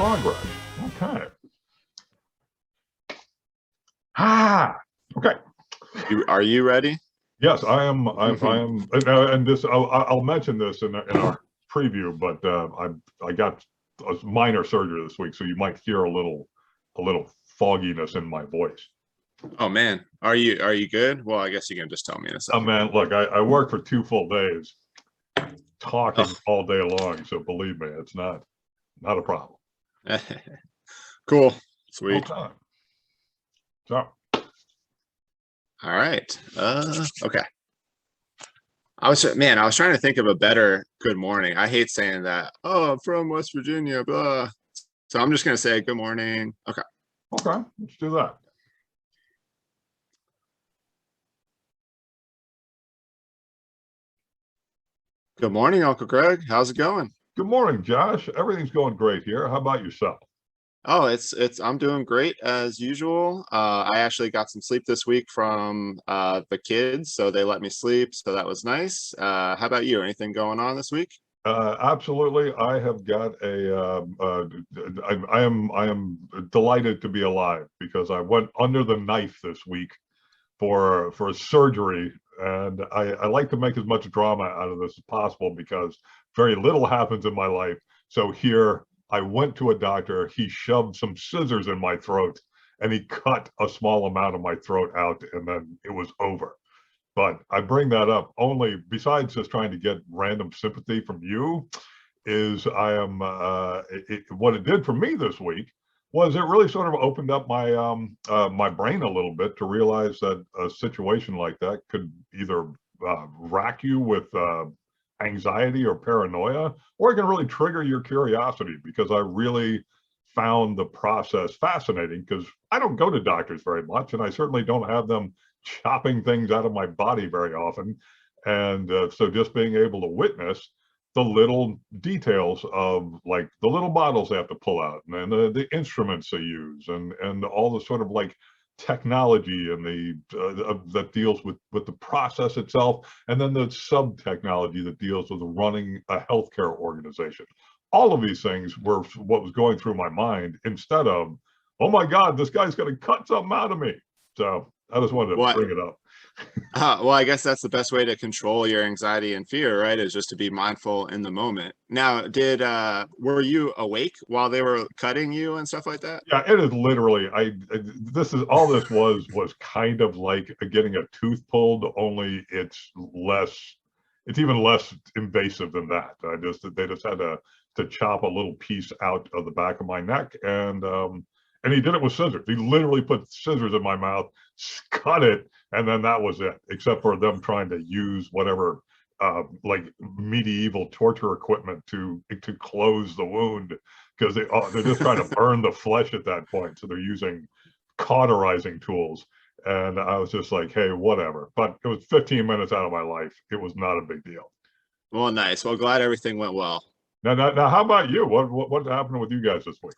progress. Okay. Okay. Are you ready? Yes, I am. I am, and this. I'll mention this in our preview, but I got a minor surgery this week, so you might hear a little fogginess in my voice. Oh man, are you good? Well, I guess you can just tell me in a second. Man, look, I work for 2 full days, talking all day long. So believe me, it's not a problem. Cool, sweet. Okay. So. All right. Okay. I was trying to think of a better good morning. I hate saying that. Oh, I'm from West Virginia, blah. So I'm just gonna say good morning. Okay. Okay, let's do that. Good morning, Uncle Greg. How's it going? Good morning, Josh. Everything's going great here. How about yourself? Oh, I'm doing great as usual. I actually got some sleep this week from the kids, so they let me sleep, so that was nice. How about you? Anything going on this week? Absolutely. I have got I am delighted to be alive because I went under the knife this week for surgery, and I like to make as much drama out of this as possible because very little happens in my life. So here I went to a doctor, he shoved some scissors in my throat and he cut a small amount of my throat out, and then it was over. But I bring that up only, besides just trying to get random sympathy from you, is what it did for me this week was it really sort of opened up my my brain a little bit to realize that a situation like that could either rack you with anxiety or paranoia, or it can really trigger your curiosity, because I really found the process fascinating, because I don't go to doctors very much, and I certainly don't have them chopping things out of my body very often. And so just being able to witness the little details of, like, the little bottles they have to pull out, and the instruments they use, and all the sort of like technology and that deals with the process itself, and then the sub technology that deals with running a healthcare organization. All of these things were what was going through my mind, instead of, oh my God, this guy's going to cut something out of me. So I just wanted to bring it up. Well, I guess that's the best way to control your anxiety and fear, right? Is just to be mindful in the moment. Now, were you awake while they were cutting you and stuff like that? Yeah, it is literally, this is all this was kind of like getting a tooth pulled, only it's even less invasive than that. They just had to chop a little piece out of the back of my neck, and he did it with scissors. He literally put scissors in my mouth, cut it, and then that was it, except for them trying to use whatever like medieval torture equipment to close the wound, because they're just trying to burn the flesh at that point. So they're using cauterizing tools. And I was just like, hey, whatever. But it was 15 minutes out of my life. It was not a big deal. Well, nice. Well, glad everything went well. Now, how about you? What happened with you guys this week?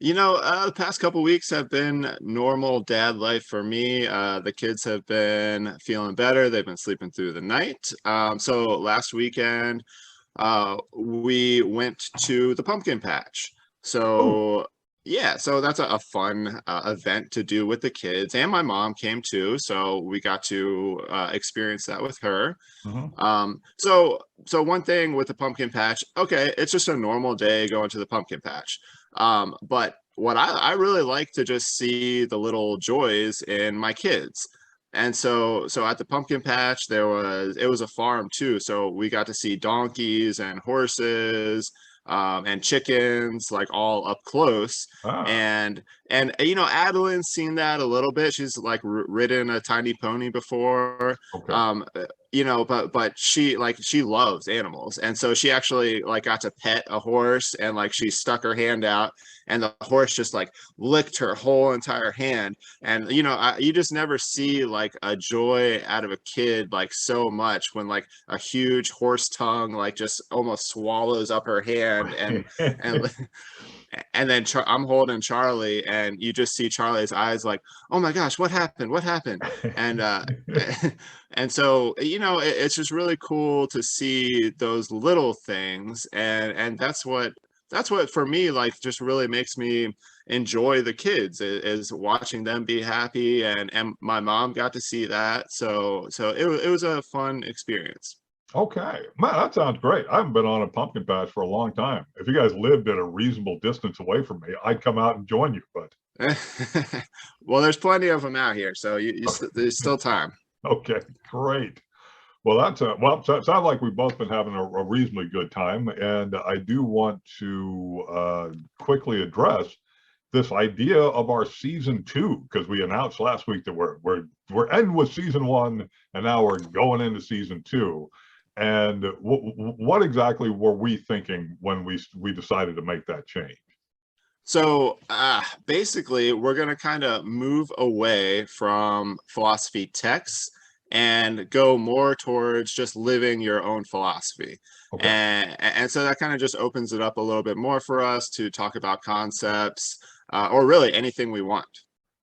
The past couple weeks have been normal dad life for me. The kids have been feeling better. They've been sleeping through the night. So last weekend, we went to the pumpkin patch. So yeah, so that's a fun event to do with the kids, and my mom came too. So we got to experience that with her. So one thing with the pumpkin patch, okay, it's just a normal day going to the pumpkin patch. But what I really like to just see the little joys in my kids. And so at the pumpkin patch, it was a farm too. So we got to see donkeys and horses, and chickens, like all up close. And Adeline's seen that a little bit. She's like ridden a tiny pony before. But she loves animals, and so she actually like got to pet a horse, and like she stuck her hand out, and the horse just like licked her whole entire hand. And you just never see like a joy out of a kid like so much when like a huge horse tongue like just almost swallows up her hand. And then I'm holding Charlie, and you just see Charlie's eyes like, oh my gosh, what happened? And and so it's just really cool to see those little things, and that's what that's what for me like just really makes me enjoy the kids is watching them be happy, and my mom got to see that, so it was a fun experience. Okay, man, that sounds great. I haven't been on a pumpkin patch for a long time. If you guys lived at a reasonable distance away from me, I'd come out and join you. But Well, there's plenty of them out here, so there's still time. okay, great. Well, sounds like we've both been having a reasonably good time, and I do want to quickly address this idea of our season 2, because we announced last week that we're ending with season 1, and now we're going into season 2. And what exactly were we thinking when we decided to make that change? So basically, we're going to kind of move away from philosophy texts and go more towards just living your own philosophy. Okay. And so that kind of just opens it up a little bit more for us to talk about concepts or really anything we want.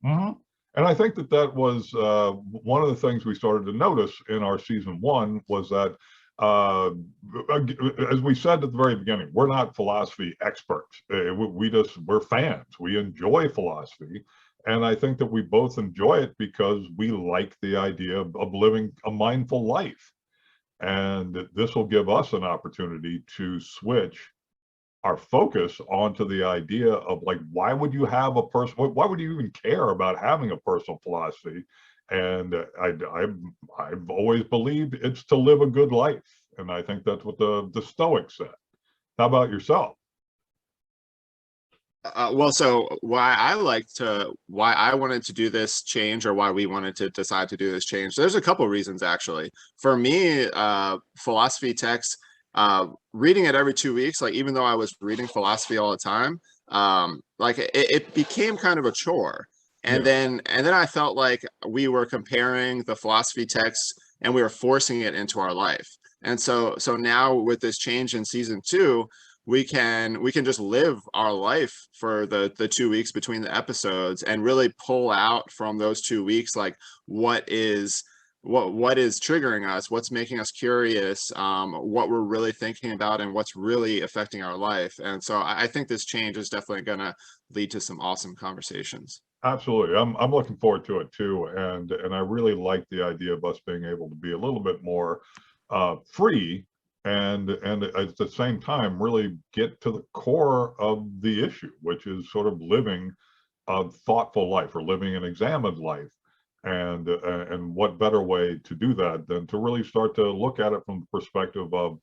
Mm-hmm. And I think that was one of the things we started to notice in our season 1 was that, as we said at the very beginning, we're not philosophy experts. We're fans. We enjoy philosophy. And I think that we both enjoy it because we like the idea of living a mindful life. And this will give us an opportunity to switch our focus onto the idea of like, why would you have a person? Why would you even care about having a personal philosophy? And I've always believed it's to live a good life, and I think that's what the Stoics said. How about yourself? Well, so why I wanted to do this change, or why we wanted to decide to do this change, there's a couple reasons actually. For me, philosophy text, reading it every 2 weeks, like even though I was reading philosophy all the time, like it became kind of a chore. And Yeah. then I felt like we were comparing the philosophy text and we were forcing it into our life. And so now with this change in season 2, we can just live our life for the 2 weeks between the episodes and really pull out from those 2 weeks like what is triggering us, what's making us curious, what we're really thinking about, and what's really affecting our life. And so I think this change is definitely going to lead to some awesome conversations. Absolutely. I'm looking forward to it too. And I really like the idea of us being able to be a little bit more free and at the same time really get to the core of the issue, which is sort of living a thoughtful life or living an examined life. And what better way to do that than to really start to look at it from the perspective of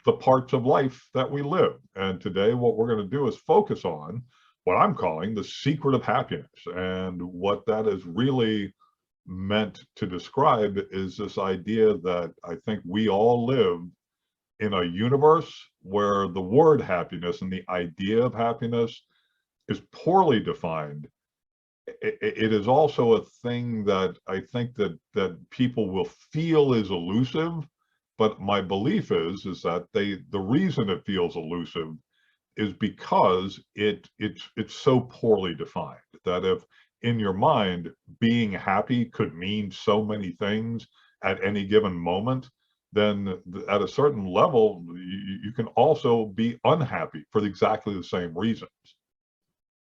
the parts of life that we live. And today, what we're going to do is focus on what I'm calling the secret of happiness. And what that is really meant to describe is this idea that I think we all live in a universe where the word happiness and the idea of happiness is poorly defined. It is also a thing that I think that people will feel is elusive, but my belief is that the reason it feels elusive is because it's so poorly defined that if in your mind being happy could mean so many things at any given moment, then at a certain level you can also be unhappy for exactly the same reasons.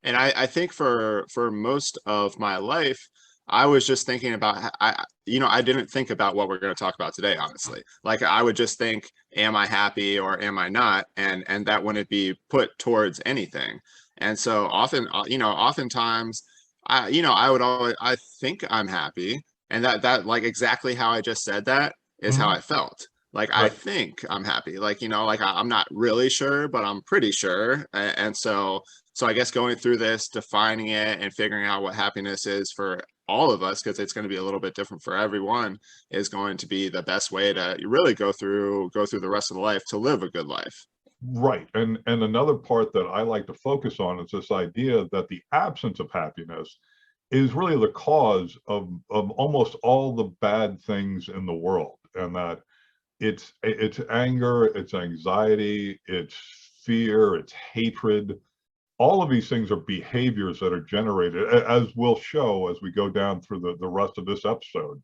And I think for most of my life, I was just thinking about I didn't think about what we're going to talk about today, honestly. Like I would just think, am I happy or am I not? And that wouldn't be put towards anything. And so often, oftentimes I would always, I think I'm happy, and that like exactly how I just said that is how Mhm. I felt. Like I Right. think I'm happy. Like like I'm not really sure, but I'm pretty sure. And so I guess going through this, defining it and figuring out what happiness is for all of us, because it's going to be a little bit different for everyone, is going to be the best way to really go through the rest of the life to live a good life. Right. And another part that I like to focus on is this idea that the absence of happiness is really the cause of almost all the bad things in the world. And that it's anger, it's anxiety, it's fear, it's hatred. All of these things are behaviors that are generated, as we'll show as we go down through the rest of this episode,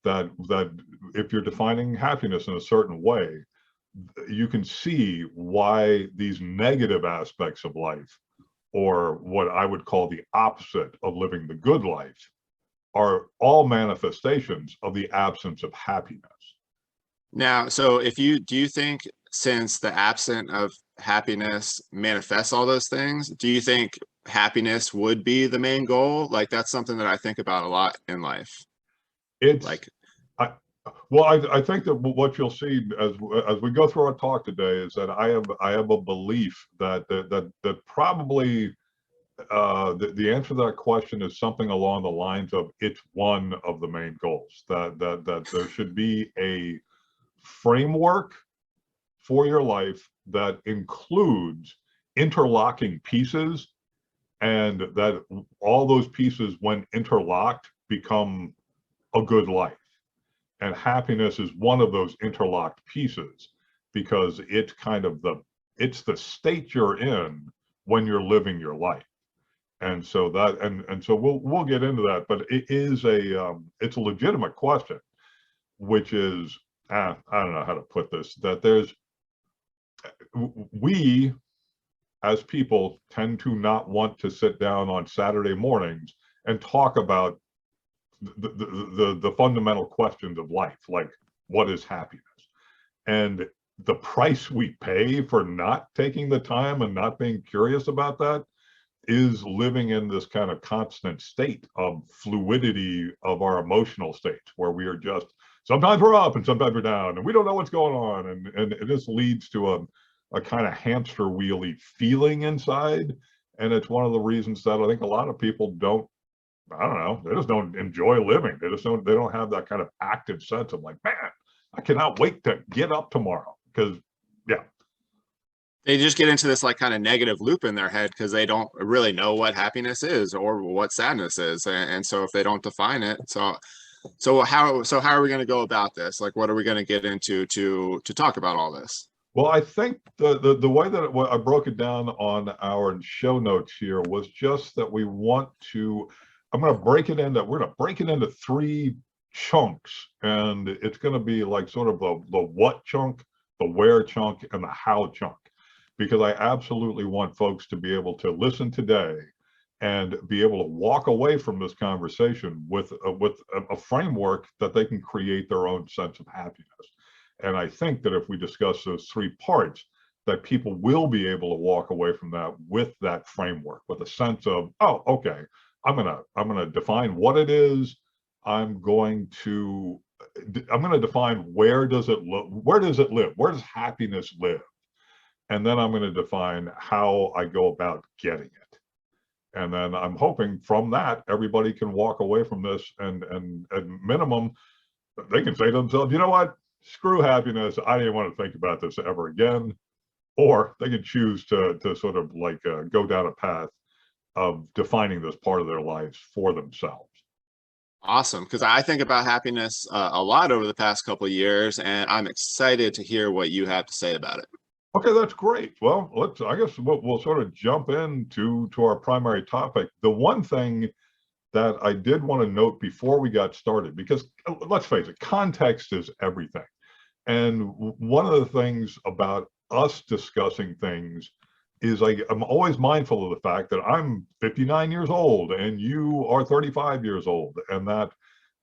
that if you're defining happiness in a certain way, you can see why these negative aspects of life, or what I would call the opposite of living the good life, are all manifestations of the absence of happiness. Now, so do you think, since the absence of happiness manifests all those things, do you think happiness would be the main goal? Like, that's something that I think about a lot in life. It's Like, I, well, I think that what you'll see as we go through our talk today is that I have a belief that probably the answer to that question is something along the lines of it's one of the main goals, that there should be a framework for your life that includes interlocking pieces, and that all those pieces, when interlocked, become a good life. And happiness is one of those interlocked pieces, because it's kind of it's the state you're in when you're living your life. And so that, and so we'll get into that, but it is it's a legitimate question, which is, I don't know how to put this, that we as people tend to not want to sit down on Saturday mornings and talk about the fundamental questions of life, like what is happiness? And the price we pay for not taking the time and not being curious about that is living in this kind of constant state of fluidity of our emotional states, where we are just, sometimes we're up and sometimes we're down and we don't know what's going on. And this leads to a kind of hamster wheelie feeling inside. And it's one of the reasons that I think a lot of people don't, I don't know, they just don't enjoy living. They don't have that kind of active sense of like, man, I cannot wait to get up tomorrow. Because yeah, they just get into this like kind of negative loop in their head because they don't really know what happiness is or what sadness is. And so if they don't define it, so how are we going to go about this? Like, what are we going to get into to talk about all this? well, I think the way that I broke it down on our show notes here was just that we want to, we're going to break it into three chunks, and it's going to be like sort of the what chunk, the where chunk, and the how chunk, because I absolutely want folks to be able to listen today and be able to walk away from this conversation with a framework that they can create their own sense of happiness. And I think that if we discuss those three parts, that people will be able to walk away from that with that framework, with a sense of, oh, okay, I'm gonna define what it is. I'm going to define where does it live? Where does happiness live? And then I'm going to define how I go about getting it. And then I'm hoping from that, everybody can walk away from this and at minimum, they can say to themselves, you know what, screw happiness. I didn't want to think about this ever again. Or they can choose to sort of like go down a path of defining this part of their lives for themselves. Awesome, because I think about happiness a lot over the past couple of years, and I'm excited to hear what you have to say about it. Okay, that's great. Well, I guess we'll sort of jump into our primary topic. The one thing that I did want to note before we got started, because let's face it, context is everything. And one of the things about us discussing things is I'm always mindful of the fact that I'm 59 years old and you are 35 years old, and that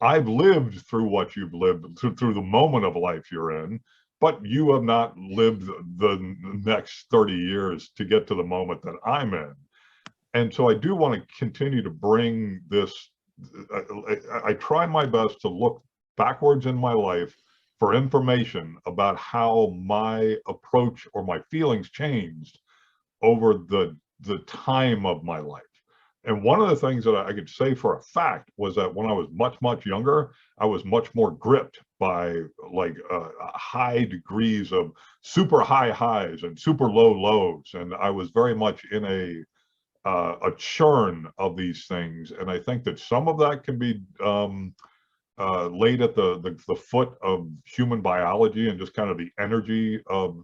I've lived through what you've lived through the moment of life you're in, but you have not lived the next 30 years to get to the moment that I'm in. And so I do want to continue to bring this, I try my best to look backwards in my life for information about how my approach or my feelings changed over the time of my life. And one of the things that I could say for a fact was that when I was much younger, I was much more gripped by like high degrees of super high highs and super low lows. And I was very much in a churn of these things. And I think that some of that can be laid at the foot of human biology and just kind of the energy of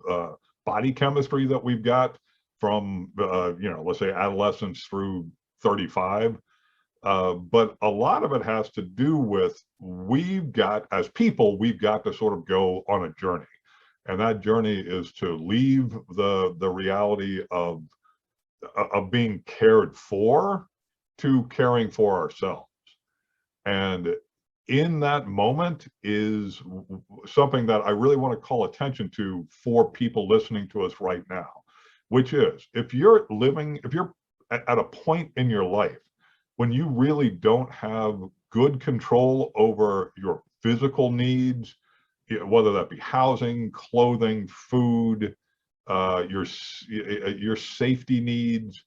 body chemistry that we've got from, let's say adolescence through 35. But a lot of it has to do with, as people, we've got to sort of go on a journey. And that journey is to leave the reality of being cared for to caring for ourselves. And in that moment is something that I really want to call attention to for people listening to us right now, which is if you're at a point in your life when you really don't have good control over your physical needs, whether that be housing, clothing, food, your safety needs.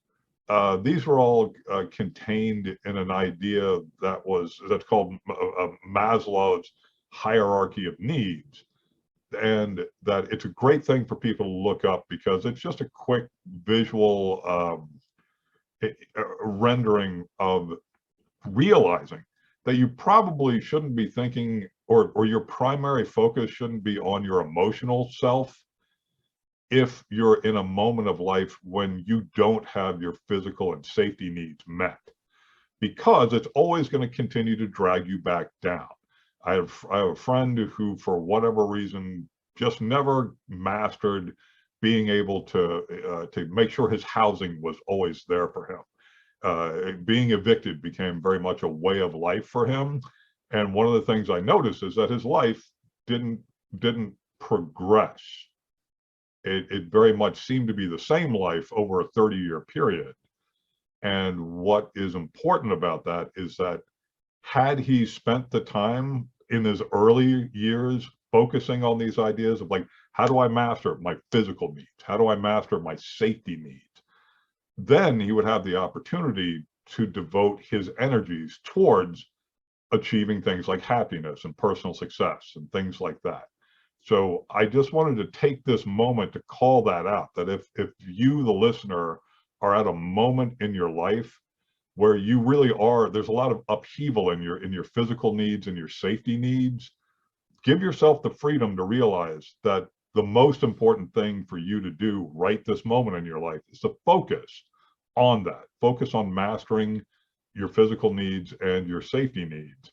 These were all contained in an idea that's called Maslow's hierarchy of needs, and that it's a great thing for people to look up because it's just a quick visual rendering of realizing that you probably shouldn't be thinking, or your primary focus shouldn't be on your emotional self if you're in a moment of life when you don't have your physical and safety needs met, because it's always going to continue to drag you back down. I have a friend who, for whatever reason, just never mastered being able to make sure his housing was always there for him. Being evicted became very much a way of life for him. And one of the things I noticed is that his life didn't progress. It very much seemed to be the same life over a 30-year period. And what is important about that is that had he spent the time in his early years focusing on these ideas of like, how do I master my physical needs? How do I master my safety needs? Then he would have the opportunity to devote his energies towards achieving things like happiness and personal success and things like that. So I just wanted to take this moment to call that out, that if you, the listener, are at a moment in your life where you really are, there's a lot of upheaval in your physical needs and your safety needs, give yourself the freedom to realize that the most important thing for you to do right this moment in your life is to focus on that. Focus on mastering your physical needs and your safety needs.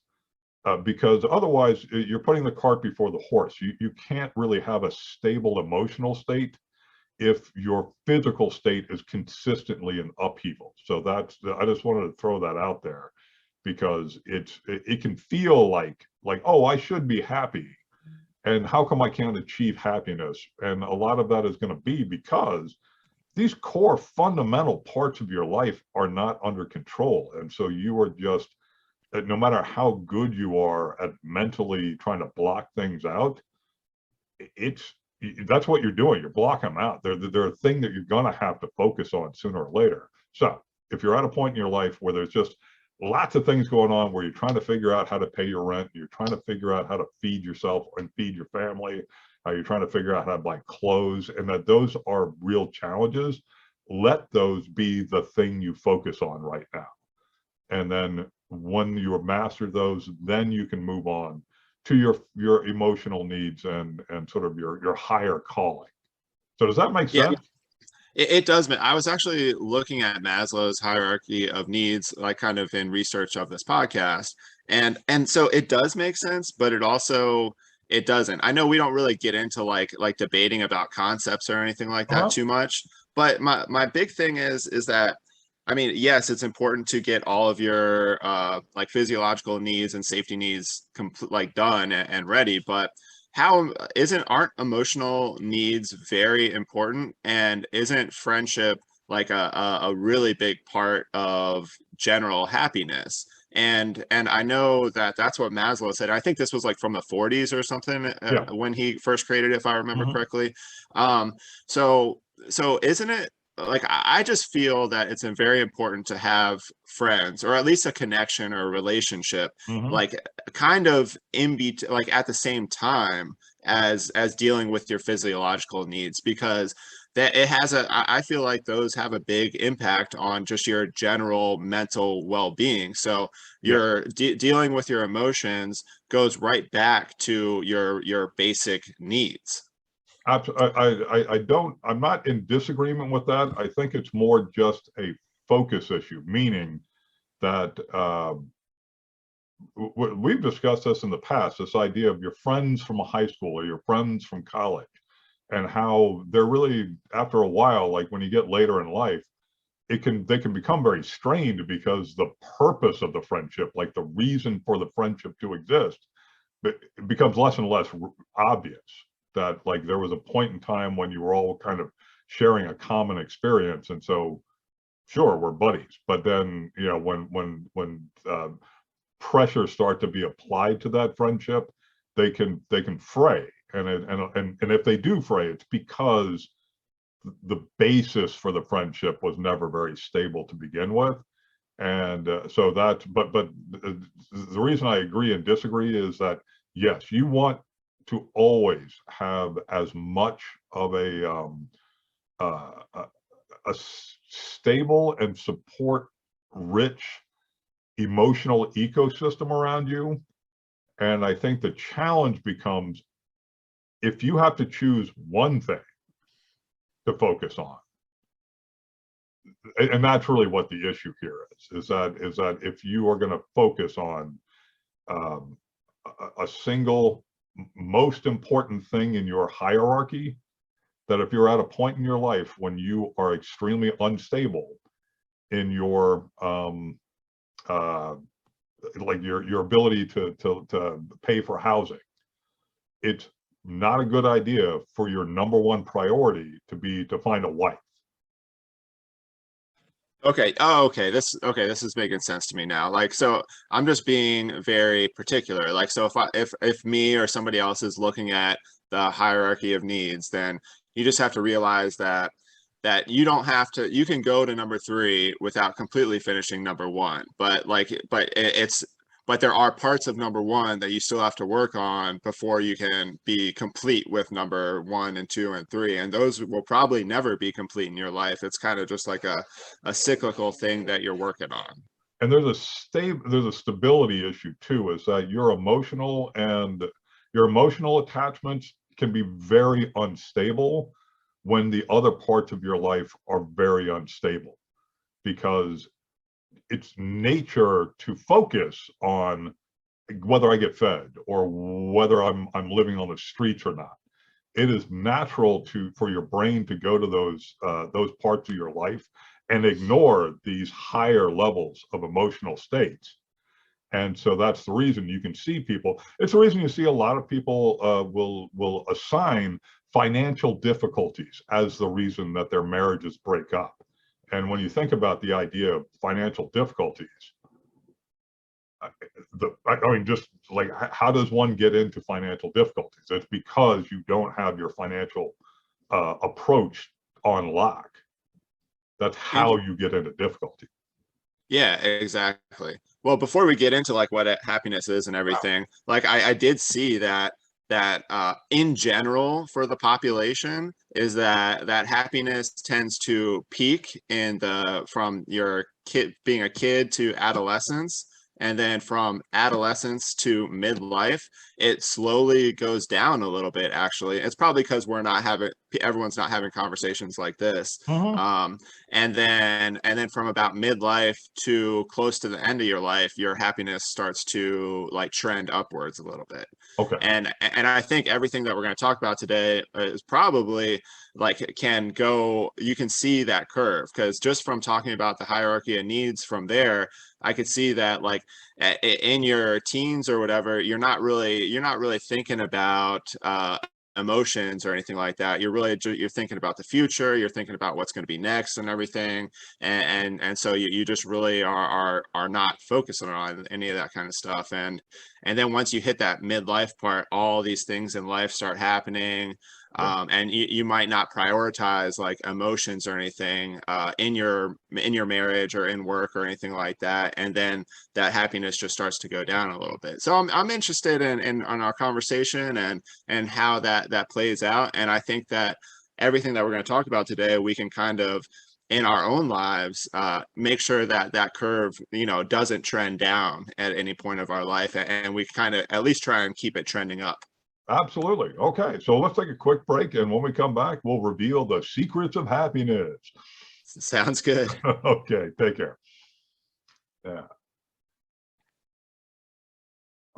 Because otherwise you're putting the cart before the horse. You can't really have a stable emotional state if your physical state is consistently in upheaval. So I just wanted to throw that out there because it can feel like, oh, I should be happy. And how come I can't achieve happiness? And a lot of that is going to be because these core fundamental parts of your life are not under control. And so you are just, no matter how good you are at mentally trying to block things out, that's what you're doing. You're blocking them out. They're a thing that you're going to have to focus on sooner or later. So if you're at a point in your life where there's just lots of things going on, where you're trying to figure out how to pay your rent, you're trying to figure out how to feed yourself and feed your family, you're trying to figure out how to buy clothes, and that those are real challenges, let those be the thing you focus on right now. And then when you have mastered those, then you can move on to your emotional needs and sort of your higher calling. So does that make sense? It does. I was actually looking at Maslow's hierarchy of needs, like kind of in research of this podcast. And so it does make sense, but it doesn't. I know we don't really get into like debating about concepts or anything like that too much. But my big thing is that, I mean, yes, it's important to get all of your like physiological needs and safety needs done and ready, but aren't emotional needs very important? And isn't friendship like a really big part of general happiness? And I know that's what Maslow said. I think this was like from the 40s or something when he first created it, if I remember correctly. So isn't it like, I just feel that it's very important to have friends, or at least a connection or a relationship, like kind of like at the same time as dealing with your physiological needs, because that I feel like those have a big impact on just your general mental well-being. So your dealing with your emotions goes right back to your basic needs. I'm not in disagreement with that. I think it's more just a focus issue, meaning that we've discussed this in the past, this idea of your friends from high school or your friends from college. and how they're really, after a while, like when you get later in life, they can become very strained because the purpose of the friendship, like the reason for the friendship to exist, it becomes less and less obvious. That like there was a point in time when you were all kind of sharing a common experience, and so sure, we're buddies, but then when pressures start to be applied to that friendship, they can fray, and if they do fray, it's because the basis for the friendship was never very stable to begin with. And so that's, but the reason I agree and disagree is that yes, you want to always have as much of a stable and support rich emotional ecosystem around you. And I think the challenge becomes, if you have to choose one thing to focus on, and that's really what the issue here is that if you are going to focus on um, a single most important thing in your hierarchy, that if you're at a point in your life when you are extremely unstable in your like your ability to pay for housing, it's not a good idea for your number one priority to be to find a wife. Okay. Oh, okay. This is making sense to me now. Like, so I'm just being very particular. Like, so if me or somebody else is looking at the hierarchy of needs, then you just have to realize that you don't have to, you can go to number three without completely finishing number one. But there are parts of number one that you still have to work on before you can be complete with number one and two and three. And those will probably never be complete in your life. It's kind of just like a cyclical thing that you're working on. And there's a stability issue too, is that your emotional attachments can be very unstable when the other parts of your life are very unstable, because it's nature to focus on whether I get fed or whether I'm living on the streets or not. It is natural for your brain to go to those parts of your life and ignore these higher levels of emotional states. And so that's the reason you can see people. It's the reason you see a lot of people will assign financial difficulties as the reason that their marriages break up. And when you think about the idea of financial difficulties, I mean, just like how does one get into financial difficulties? It's because you don't have your financial approach on lock. That's how you get into difficulty. Yeah, exactly. Well, before we get into like what happiness is and everything, like I did see that in general for the population is that happiness tends to peak in the from your kid being a kid to adolescence, and then from adolescence to midlife it slowly goes down a little bit. Actually, it's probably because everyone's not having conversations like this. Mm-hmm. And then from about midlife to close to the end of your life, your happiness starts to like trend upwards a little bit. Okay. And I think everything that we're going to talk about today is probably like you can see that curve, because just from talking about the hierarchy of needs from there, I could see that like in your teens or whatever, you're not really thinking about emotions or anything like that. You're thinking about the future, you're thinking about what's going to be next and everything, and so you just really are not focusing on any of that kind of stuff. And then once you hit that midlife part, all these things in life start happening. And you might not prioritize like emotions or anything in your marriage or in work or anything like that, and then that happiness just starts to go down a little bit. So I'm interested in our conversation and how that plays out. And I think that everything that we're going to talk about today, we can kind of in our own lives make sure that curve doesn't trend down at any point of our life, and we kind of at least try and keep it trending up. Absolutely. Okay. So let's take a quick break. And when we come back, we'll reveal the secrets of happiness. Sounds good. Okay. Take care. Yeah.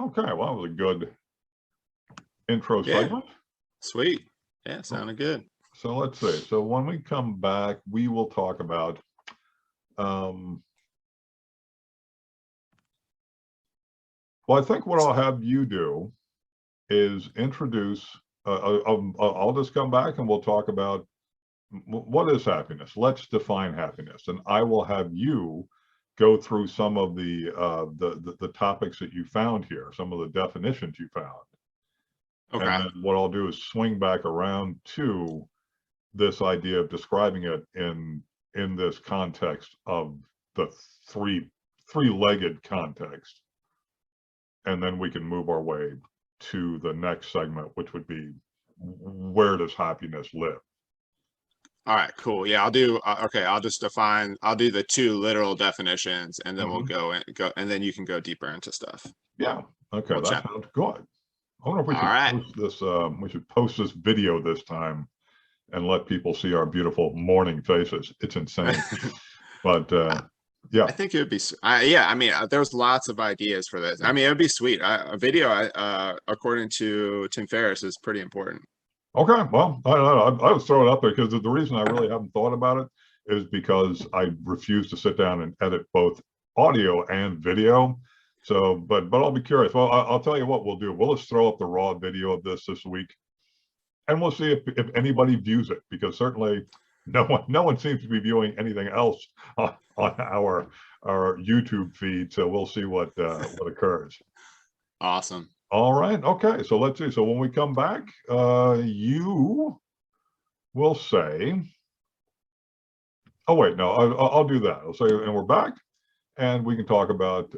Okay. Well, that was a good intro Yeah, segment. sweet. Yeah, sounded good. So let's see. So when we come back, we will talk about well, I think what I'll have you do is introduce, I'll just come back and we'll talk about what is happiness. Let's define happiness. And I will have you go through some of the topics that you found here, some of the definitions you found. Okay. And then what I'll do is swing back around to this idea of describing it in this context of the three-legged context. And then we can move our way to the next segment, which would be, where does happiness live? All right, cool. Yeah, I'll do okay, I'll do the two literal definitions, and then we'll go and then you can go deeper into stuff. Yeah. Okay, We'll that chat. sounds good. I wonder if we All should right. post this. We should post this video this time and let people see our beautiful morning faces. It's insane, but yeah. I think it would be, yeah, I mean, there's lots of ideas for this. I mean, it would be sweet. A video, according to Tim Ferriss, is pretty important. Okay, well, I was throwing it up there because the reason I really haven't thought about it is because I refuse to sit down and edit both audio and video. So, but I'll be curious. Well, I'll tell you what we'll do. We'll just throw up the raw video of this week, and we'll see if anybody views it, because certainly no one seems to be viewing anything else on our YouTube feed. So we'll see what occurs. Awesome. All right. Okay. So let's see. So when we come back, you will say, oh, wait, no, I'll do that. I'll say, and we're back, and we can talk about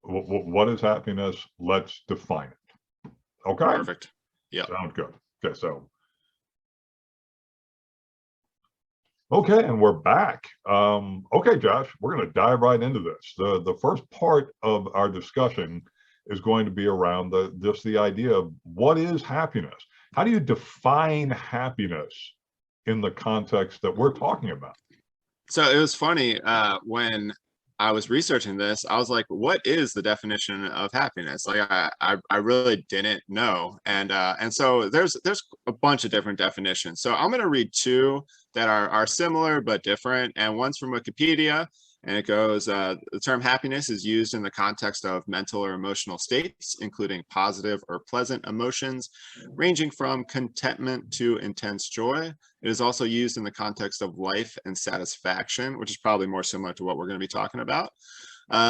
what is happiness. Let's define it. Okay. Perfect. Yeah. Sounds good. Okay. So, okay. And we're back. Okay, Josh, we're going to dive right into this. The first part of our discussion is going to be around just the idea of what is happiness. How do you define happiness in the context that we're talking about? So it was funny, when I was researching this, I was like, what is the definition of happiness? Like I really didn't know. And so there's a bunch of different definitions. So I'm going to read two that are similar but different, and one's from Wikipedia. And it goes, the term happiness is used in the context of mental or emotional states, including positive or pleasant emotions, ranging from contentment to intense joy. It is also used in the context of life and satisfaction, which is probably more similar to what we're going to be talking about.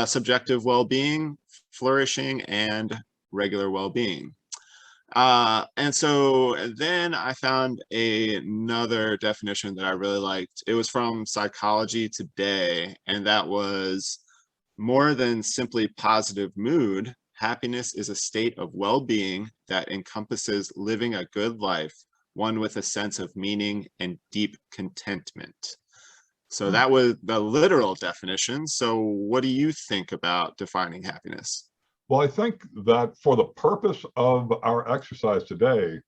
Subjective well-being, flourishing, and regular well-being. And so then I found another definition that I really liked. It was from Psychology Today, and that was, more than simply positive mood, happiness is a state of well-being that encompasses living a good life, one with a sense of meaning and deep contentment. So that was the literal definition. So what do you think about defining happiness? Well, I think that for the purpose of our exercise today,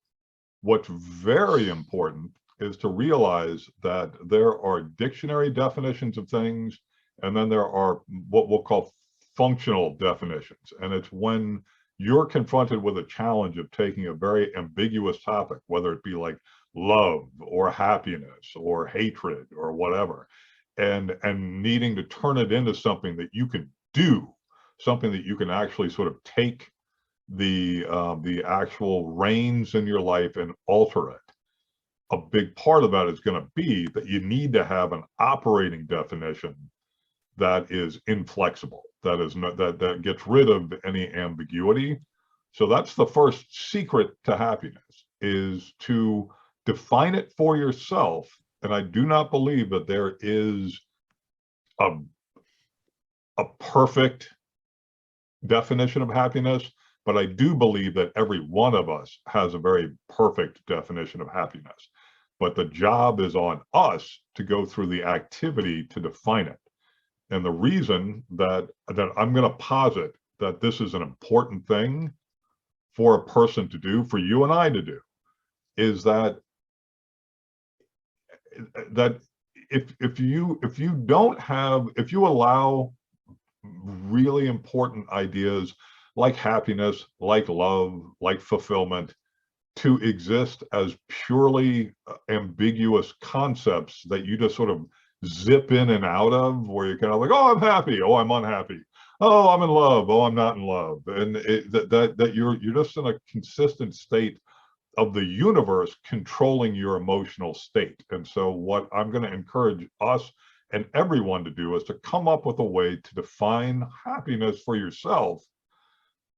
what's very important is to realize that there are dictionary definitions of things, and then there are what we'll call functional definitions. And it's when you're confronted with a challenge of taking a very ambiguous topic, whether it be like love or happiness or hatred or whatever, and needing to turn it into something that you can do, something that you can actually sort of take the actual reins in your life and alter it. A big part of that is going to be that you need to have an operating definition that is inflexible, that is not, that gets rid of any ambiguity. So that's the first secret to happiness, is to define it for yourself. And I do not believe that there is a perfect definition of happiness, but I do believe that every one of us has a very perfect definition of happiness. But the job is on us to go through the activity to define it. And the reason that I'm going to posit that this is an important thing for a person to do, for you and I to do, is that if you allow really important ideas like happiness, like love, like fulfillment to exist as purely ambiguous concepts that you just sort of zip in and out of, where you're kind of like, oh, I'm happy, oh, I'm unhappy, oh, I'm in love, oh, I'm not in love, and that you're just in a consistent state of the universe controlling your emotional state. And so what I'm going to encourage us and everyone to do is to come up with a way to define happiness for yourself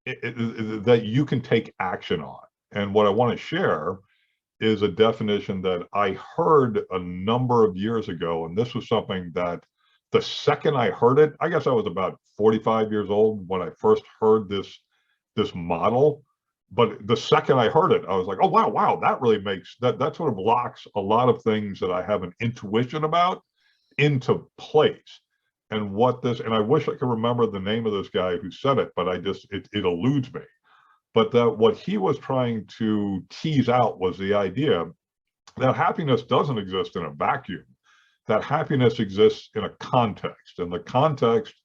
that you can take action on. And what I want to share is a definition that I heard a number of years ago. And this was something that the second I heard it, I guess I was about 45 years old when I first heard this model. But the second I heard it, I was like, oh, wow, that really makes, that sort of locks a lot of things that I have an intuition about into place. And and I wish I could remember the name of this guy who said it, but it eludes me. But that what he was trying to tease out was the idea that happiness doesn't exist in a vacuum, that happiness exists in a context. And the context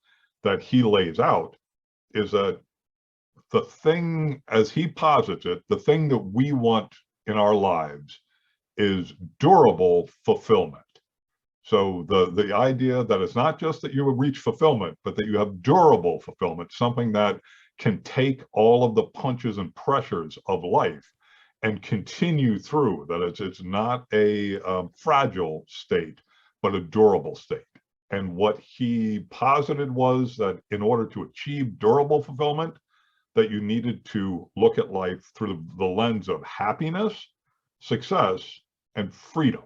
that he lays out is that the thing, as he posits it, the thing that we want in our lives is durable fulfillment. So the idea that it's not just that you will reach fulfillment, but that you have durable fulfillment, something that can take all of the punches and pressures of life and continue through, that it's not a fragile state, but a durable state. And what he posited was that in order to achieve durable fulfillment, that you needed to look at life through the lens of happiness, success, and freedom.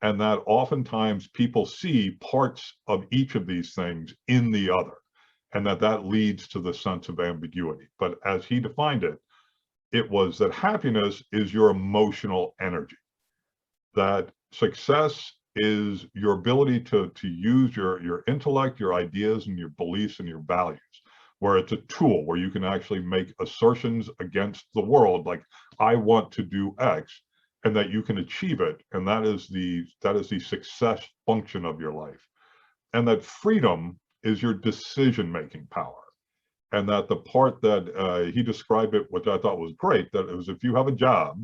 And that oftentimes people see parts of each of these things in the other, and that leads to the sense of ambiguity. But as he defined it, it was that happiness is your emotional energy, that success is your ability to use your intellect, your ideas, and your beliefs and your values, where it's a tool where you can actually make assertions against the world, like, I want to do X, and that you can achieve it. And that is the success function of your life. And that freedom is your decision-making power. And that the part that he described it, which I thought was great, that it was, if you have a job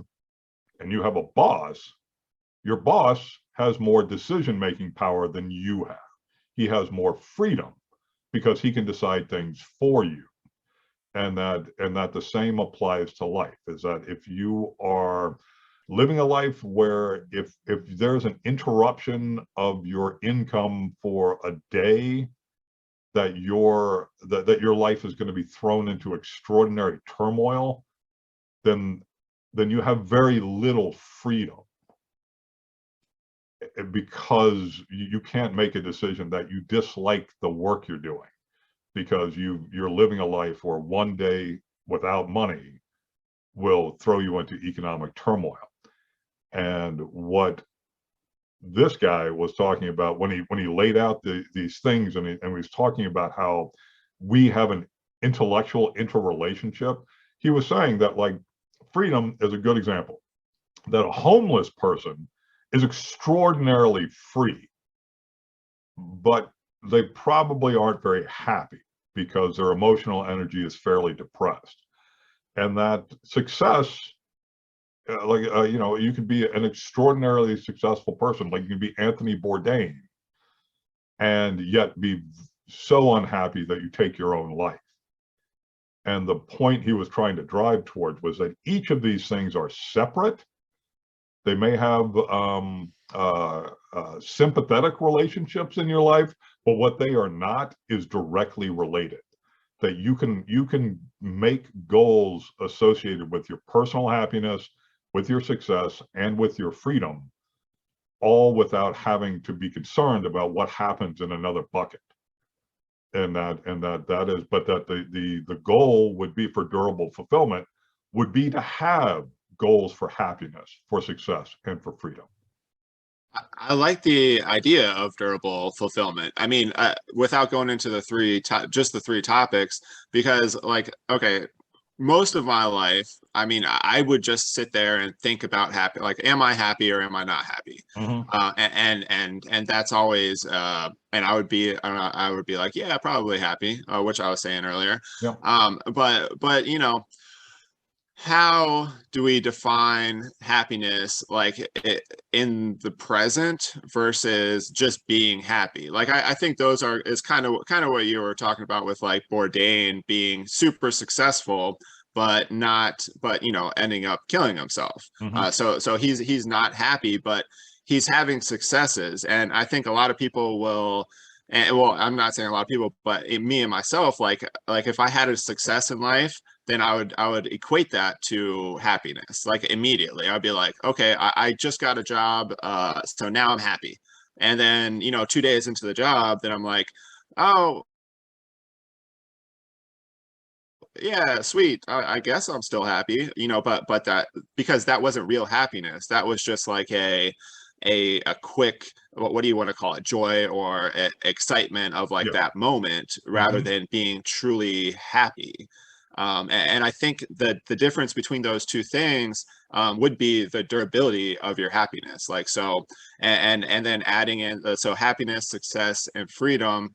and you have a boss, your boss has more decision-making power than you have. He has more freedom because he can decide things for you. And that the same applies to life, is that if you are living a life where if there's an interruption of your income for a day, that your life is going to be thrown into extraordinary turmoil, then you have very little freedom, because you can't make a decision that you dislike the work you're doing, because you're living a life where one day without money will throw you into economic turmoil. And what this guy was talking about when he laid out these things, and he was talking about how we have an intellectual interrelationship, he was saying that, like, freedom is a good example, that a homeless person is extraordinarily free, but they probably aren't very happy because their emotional energy is fairly depressed. And that success, you could be an extraordinarily successful person, like you can be Anthony Bourdain, and yet be so unhappy that you take your own life. And the point he was trying to drive towards was that each of these things are separate. They may have sympathetic relationships in your life, but what they are not is directly related. That you can make goals associated with your personal happiness, with your success, and with your freedom, all without having to be concerned about what happens in another bucket. And that is, but that the goal would be, for durable fulfillment, would be to have goals for happiness, for success, and for freedom. I like the idea of durable fulfillment. I mean, without going into just the three topics, because, like, okay, most of my life, I mean, I would just sit there and think about like, am I happy or am I not happy? Mm-hmm. And that's always, and I would be like, yeah, probably happy, which I was saying earlier. Yeah. But how do we define happiness, like in the present versus just being happy? Like I think those are is kind of what you were talking about with like Bourdain being super successful, but not but ending up killing himself. Hmm. So he's not happy, but he's having successes, and I think a lot of people will. And well, I'm not saying a lot of people, but me and myself, like if I had a success in life, then I would equate that to happiness. Like immediately, I'd be like, okay, I just got a job, so now I'm happy. And then 2 days into the job, then I'm like, oh yeah, sweet. I guess I'm still happy, but that because that wasn't real happiness. That was just like a quick, what do you want to call it, joy or excitement of like Yeah. that moment rather Hmm. than being truly happy. And I think that the difference between those two things would be the durability of your happiness. Like so, and then adding in so happiness, success, and freedom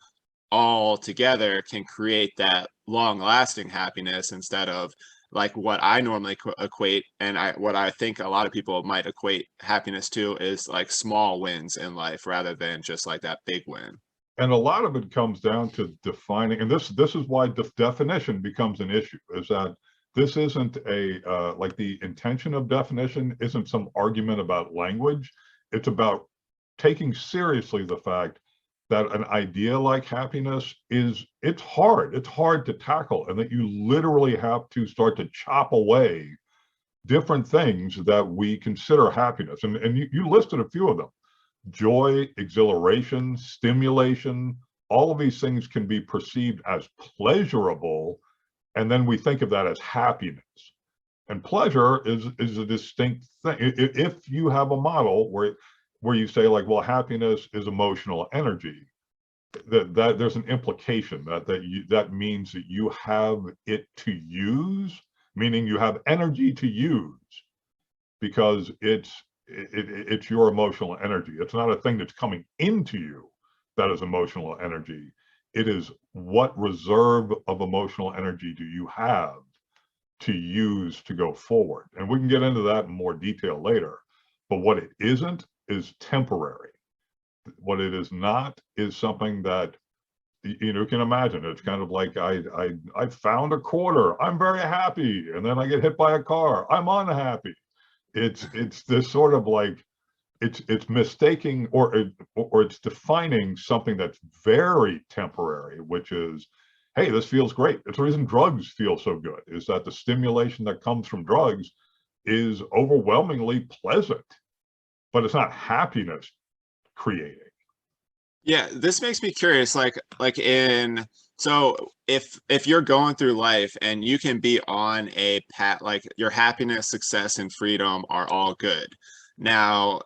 all together can create that long lasting happiness instead of like what I normally equate, and what I think a lot of people might equate happiness to is like small wins in life rather than just like that big win. And a lot of it comes down to defining, and this is why definition becomes an issue, is that this isn't a like the intention of definition isn't some argument about language. It's about taking seriously the fact that an idea like happiness it's hard to tackle, and that you literally have to start to chop away different things that we consider happiness. And you listed a few of them: joy, exhilaration, stimulation. All of these things can be perceived as pleasurable, and then we think of that as happiness. And pleasure is a distinct thing. If you have a model where you say like, well, happiness is emotional energy, that there's an implication that means that you have it to use, meaning you have energy to use, because it's your emotional energy. It's not a thing that's coming into you that is emotional energy. It is what reserve of emotional energy do you have to use to go forward. And we can get into that in more detail later. But what it isn't is temporary. What it is not is something that you can imagine. It's kind of like I found a quarter. I'm very happy, and then I get hit by a car. I'm unhappy. It's this sort of like it's mistaking, or it's defining something that's very temporary, which is, hey, this feels great. It's the reason drugs feel so good, is that the stimulation that comes from drugs is overwhelmingly pleasant, but it's not happiness creating. Yeah, this makes me curious, like in so if you're going through life and you can be on a path, like your happiness, success, and freedom are all good. Now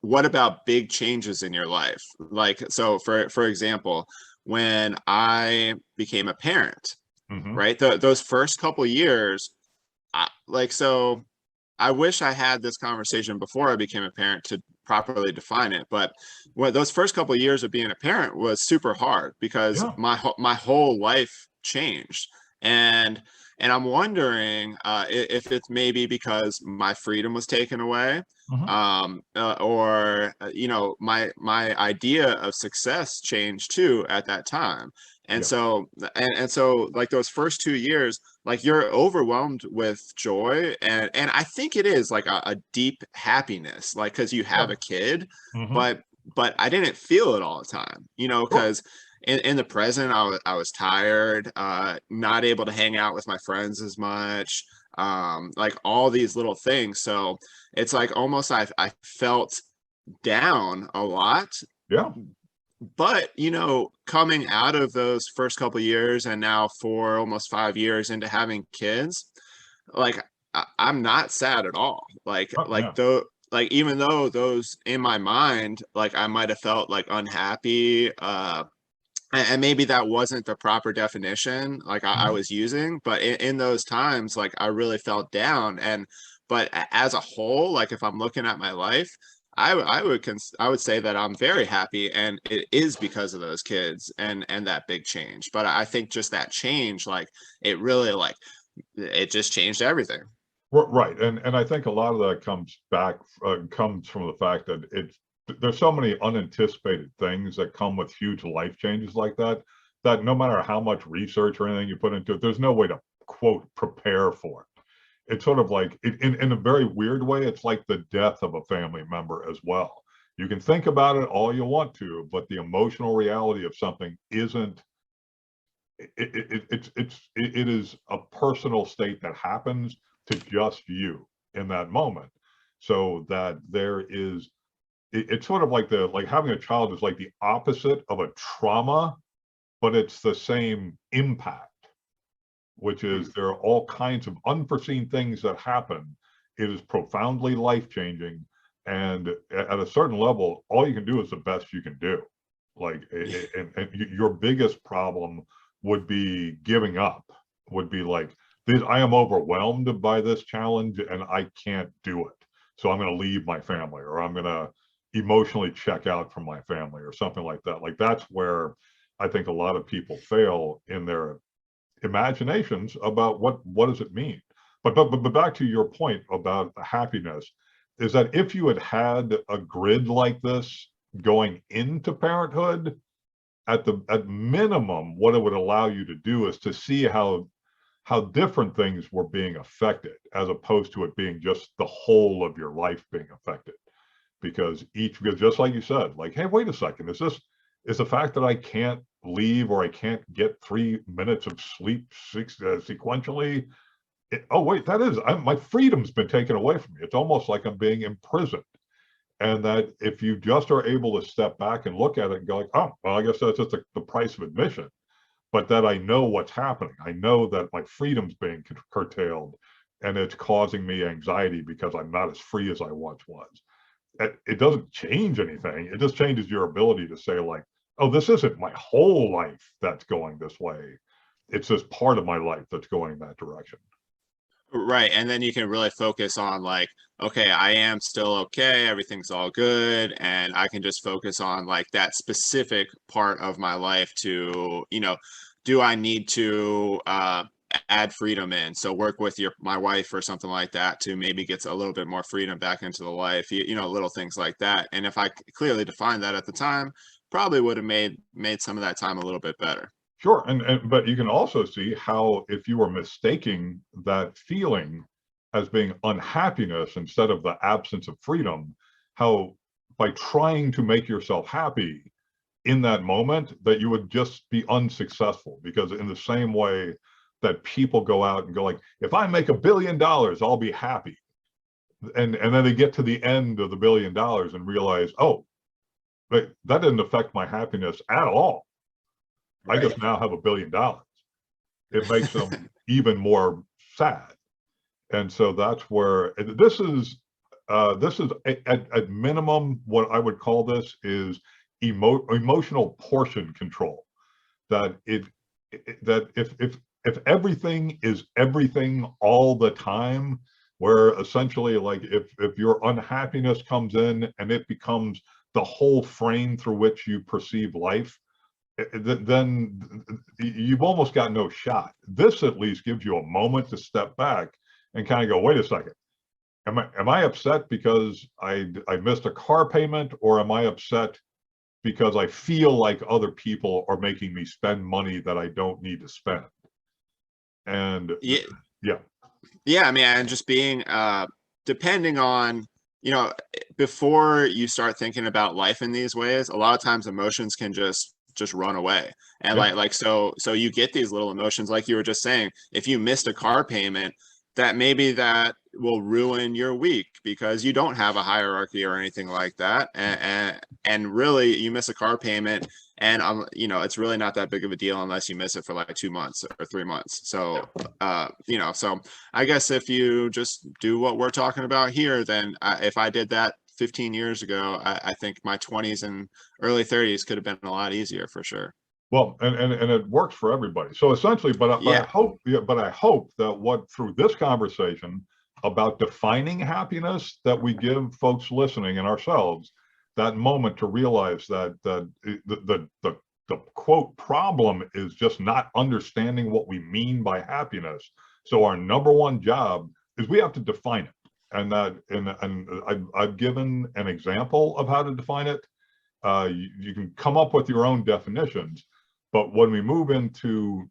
what about big changes in your life? Like so for example, when I became a parent, Hmm. right? Those first couple years, so I wish I had this conversation before I became a parent to properly define it. But those first couple of years of being a parent was super hard because Yeah. my whole life changed, and I'm wondering if it's maybe because my freedom was taken away, Hmm. or my idea of success changed too at that time. And Yeah. so and so like those first 2 years, like you're overwhelmed with joy, and I think it is like a deep happiness, like because you have Yeah. a kid, Hmm. but I didn't feel it all the time, Sure. because in the present I was tired, not able to hang out with my friends as much, like all these little things. So it's like almost I felt down a lot. Yeah. But coming out of those first couple years and now for almost 5 years into having kids, like I'm not sad at all. Like Oh, like yeah. though like even though those in my mind, like I might have felt like unhappy, and maybe that wasn't the proper definition like I Hmm. was using, but in those times, like I really felt down. But as a whole, like if I'm looking at my life, I would say that I'm very happy, and it is because of those kids and that big change. But I think just that change, like it really, like it just changed everything. Right, and I think a lot of that comes from the fact that there's so many unanticipated things that come with huge life changes like that, that no matter how much research or anything you put into it, there's no way to quote prepare for it. It's sort of like in a very weird way, it's like the death of a family member as well. You can think about it all you want to, but the emotional reality of something isn't. It is a personal state that happens to just you in that moment. So that there is, it's sort of like having a child is like the opposite of a trauma, but it's the same impact, which is there are all kinds of unforeseen things that happen. It is profoundly life changing. And at a certain level, all you can do is the best you can do. Like, and your biggest problem would be giving up, would be like, this, I am overwhelmed by this challenge and I can't do it. So I'm going to leave my family, or I'm going to emotionally check out from my family, or something like that. Like, that's where I think a lot of people fail in their imaginations about what does it mean. But back to your point about happiness, is that if you had a grid like this going into parenthood, at minimum, what it would allow you to do is to see how different things were being affected, as opposed to it being just the whole of your life being affected. Because just like you said, like, hey, wait a second, is the fact that I can't leave, or I can't get 3 minutes of sleep sequentially, oh wait, my freedom's been taken away from me. It's almost like I'm being imprisoned. And that if you just are able to step back and look at it and go like, oh, well, I guess that's just the price of admission. But that I know what's happening. I know that my freedom's being curtailed, and it's causing me anxiety because I'm not as free as I once was. It doesn't change anything. It just changes your ability to say like, oh, this isn't my whole life that's going this way. It's just part of my life that's going in that direction. Right. And then you can really focus on like, okay, I am still okay, everything's all good. And I can just focus on like that specific part of my life to, do I need to add freedom in? So work with my wife or something like that to maybe get a little bit more freedom back into the life, little things like that. And if I clearly defined that at the time, probably would have made some of that time a little bit better. Sure, but you can also see how, if you were mistaking that feeling as being unhappiness instead of the absence of freedom, how by trying to make yourself happy in that moment, that you would just be unsuccessful. Because in the same way that people go out and go like, if I make $1 billion, I'll be happy. And then they get to the end of the $1 billion and realize, oh, that didn't affect my happiness at all. I Right. just now have $1 billion. It makes them even more sad. And so that's where this is at minimum, what I would call this is emotional portion control. That that if everything is everything all the time, where essentially, like, if your unhappiness comes in and it becomes the whole frame through which you perceive life, then you've almost got no shot. This at least gives you a moment to step back and kind of go, wait a second, am I upset because I missed a car payment, or am I upset because I feel like other people are making me spend money that I don't need to spend? And Yeah. yeah, Yeah, I mean, and just being depending on, before you start thinking about life in these ways, a lot of times emotions can just run away. And yeah, so you get these little emotions, like you were just saying, if you missed a car payment, that maybe that will ruin your week because you don't have a hierarchy or anything like that. And really you miss a car payment, and it's really not that big of a deal unless you miss it for like 2 months or 3 months. So so I guess if you just do what we're talking about here, then if I did that 15 years ago, I think my 20s and early 30s could have been a lot easier for sure. well, and it works for everybody. So essentially, but I Yeah. hope, yeah, but I hope that what through this conversation about defining happiness, that we give folks listening and ourselves that moment to realize that the quote problem is just not understanding what we mean by happiness. So our number one job is we have to define it. And I've given an example of how to define it. You can come up with your own definitions, but when we move into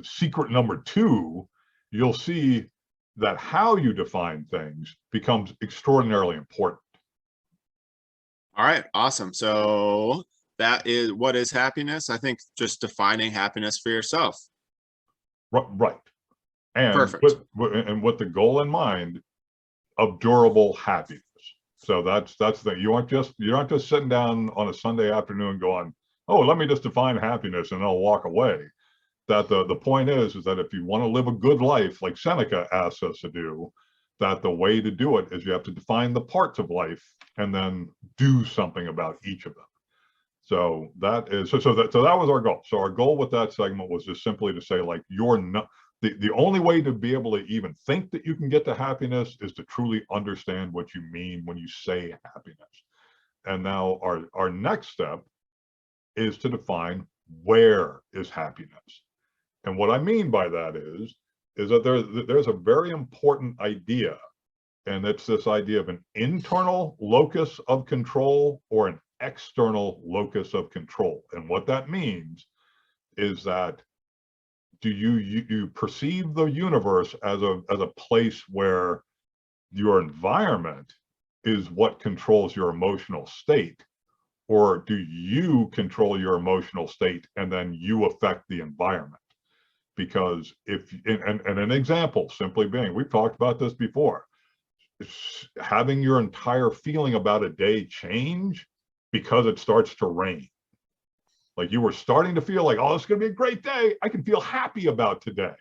secret number 2, you'll see that how you define things becomes extraordinarily important. All right, awesome. So that is, what is happiness? I think just defining happiness for yourself. Right. And Perfect. with the goal in mind of durable happiness. So that's the thing. You're not just sitting down on a Sunday afternoon going, oh, let me just define happiness and I'll walk away. That the point is that if you want to live a good life, like Seneca asks us to do, that the way to do it is you have to define the parts of life and then do something about each of them. So that was our goal. So our goal with that segment was just simply to say, like, you're not the only way to be able to even think that you can get to happiness is to truly understand what you mean when you say happiness. And now our next step is to define where is happiness. And what I mean by that is that there's a very important idea, and it's this idea of an internal locus of control or an external locus of control. And what that means is that do you perceive the universe as a place where your environment is what controls your emotional state, or do you control your emotional state and then you affect the environment? Because if and an example simply being, we've talked about this before, having your entire feeling about a day change because it starts to rain. Like, you were starting to feel like, oh, it's going to be a great day. I can feel happy about today.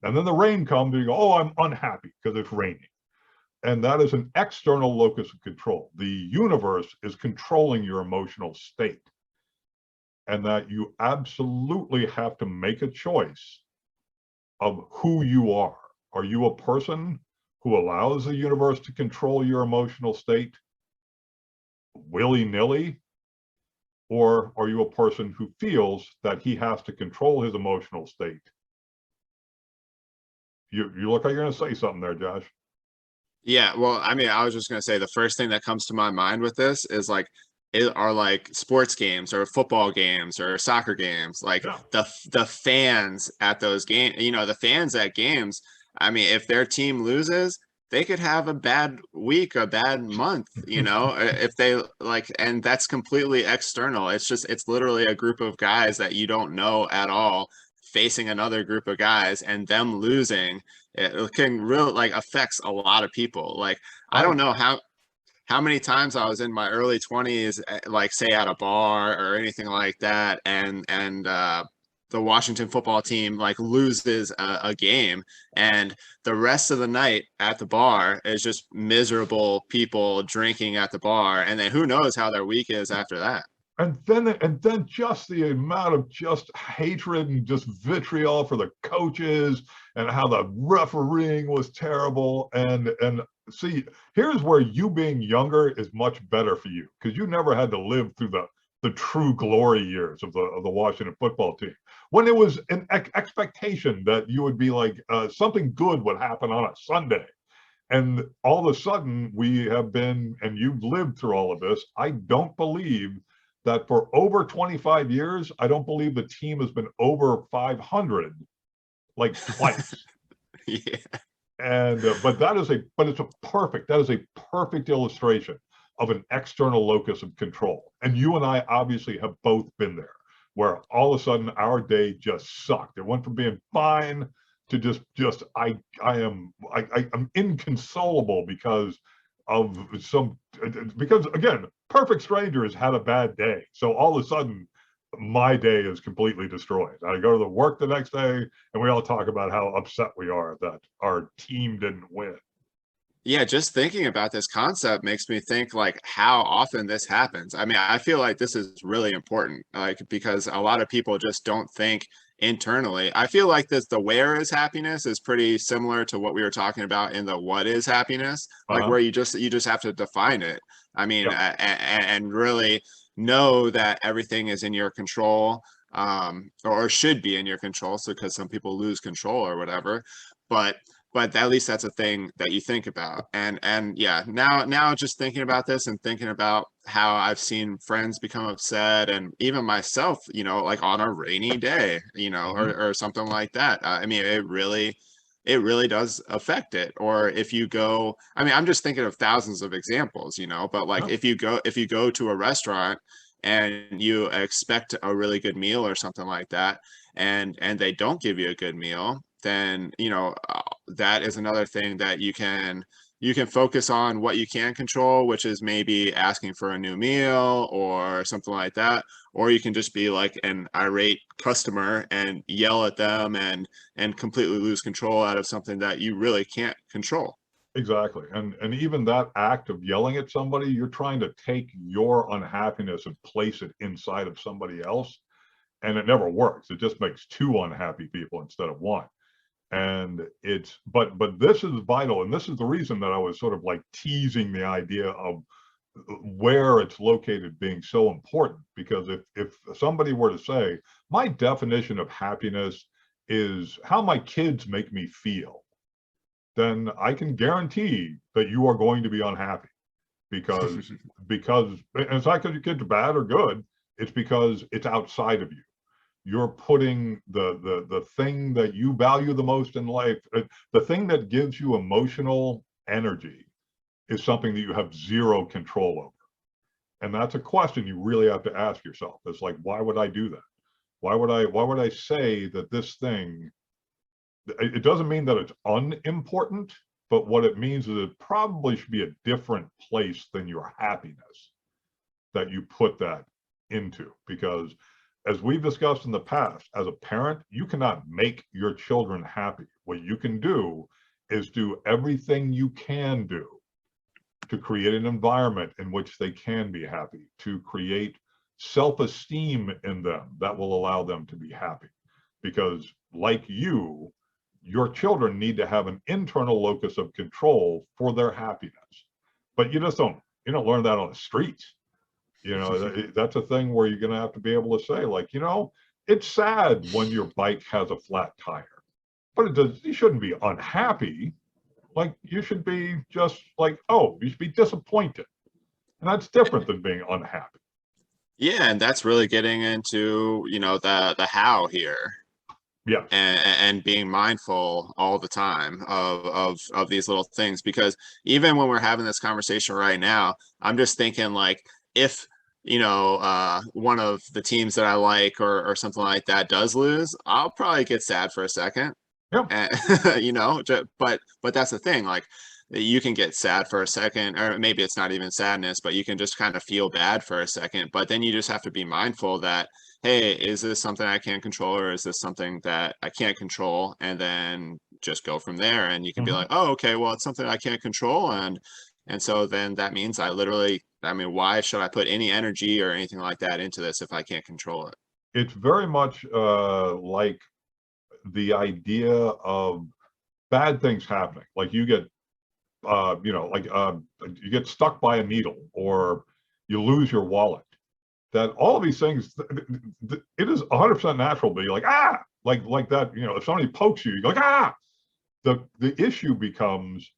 And then the rain comes and you go, oh, I'm unhappy because it's raining. And that is an external locus of control. The universe is controlling your emotional state. And that you absolutely have to make a choice of who you are. Are you a person who allows the universe to control your emotional state willy-nilly? Or are you a person who feels that he has to control his emotional state? You look like you're going to say something there, Josh. Yeah, well, I mean, I was just gonna say the first thing that comes to my mind with this is like, are like sports games or football games or soccer games, like Yeah. the fans at those games, the fans at games. I mean, if their team loses, they could have a bad week, a bad month, if they like, and that's completely external. It's literally a group of guys that you don't know at all facing another group of guys, and them losing, it can really like affects a lot of people. Like, I don't know how many times I was in my early 20s, like say at a bar or anything like that, and the Washington football team like loses a game, and the rest of the night at the bar is just miserable people drinking at the bar, and then who knows how their week is after that. And then just the amount of just hatred and just vitriol for the coaches and how the refereeing was terrible. And see, here's where you being younger is much better for you, because you never had to live through the true glory years of the Washington football team, when it was an expectation that you would be like something good would happen on a Sunday. And all of a sudden we have been, and you've lived through all of this. I don't believe that for over 25 years, I don't believe the team has been over 500 like twice. Yeah. And but it's a perfect illustration of an external locus of control. And you and I obviously have both been there, where all of a sudden our day just sucked. It went from being fine to just I'm inconsolable because of because again, perfect strangers had a bad day. So all of a sudden my day is completely destroyed. I go to the work the next day and we all talk about how upset we are that our team didn't win. Yeah, just thinking about this concept makes me think like how often this happens. I mean, I feel like this is really important, like because a lot of people just don't think internally. I feel like the where is happiness is pretty similar to what we were talking about in the what is happiness, like Uh-huh. where you just have to define it. I mean, Yeah. and really know that everything is in your control, or should be in your control. So because some people lose control or whatever, but but at least that's a thing that you think about. And yeah, now just thinking about this and thinking about how I've seen friends become upset, and even myself, like on a rainy day, or something like that. I mean, it really does affect it. Or if you go, I mean, I'm just thinking of thousands of examples, but like Yeah, if you go to a restaurant and you expect a really good meal or something like that, and they don't give you a good meal, then that is another thing that you can focus on what you can control, which is maybe asking for a new meal or something like that. Or you can just be like an irate customer and yell at them and completely lose control out of something that you really can't control. exactly. And even that act of yelling at somebody, you're trying to take your unhappiness and place it inside of somebody else, and it never works. It just makes two unhappy people instead of one. And it's but this is vital, and this is the reason that I was sort of like teasing the idea of where it's located being so important. Because if somebody were to say, my definition of happiness is how my kids make me feel, then I can guarantee that you are going to be unhappy. Because and it's not because your kids are bad or good, it's because it's outside of you. You're putting the thing that you value the most in life, the thing that gives you emotional energy, is something that you have zero control over. And that's a question you really have to ask yourself. It's like, why would I do that? Why would I say that this thing, it doesn't mean that it's unimportant, but what it means is it probably should be a different place than your happiness that you put that into. Because as we've discussed in the past, as a parent, you cannot make your children happy. What you can do is do everything you can do to create an environment in which they can be happy, to create self-esteem in them that will allow them to be happy. Because like you, your children need to have an internal locus of control for their happiness. But you don't learn that on the streets. That's a thing where you're going to have to be able to say, like, it's sad when your bike has a flat tire, but you shouldn't be unhappy. Like, you should be just like, oh, you should be disappointed. And that's different than being unhappy. Yeah, and that's really getting into, the how here. Yes. And being mindful all the time of these little things. Because even when we're having this conversation right now, I'm just thinking, like, if one of the teams that I like or something like that does lose, I'll probably get sad for a second. Yeah. And but that's the thing, like, you can get sad for a second, or maybe it's not even sadness, but you can just kind of feel bad for a second. But then you just have to be mindful that, hey, is this something I can control, or is this something that I can't control? And then just go from there. And you can be Mhm. like, oh, okay, well, it's something I can't control. And so then that means I mean, why should I put any energy or anything like that into this if I can't control it? It's very much like the idea of bad things happening. Like you get stuck by a needle, or you lose your wallet. That all of these things, it is 100% natural to be like, like that. If somebody pokes you, you go like, ah. The issue becomes,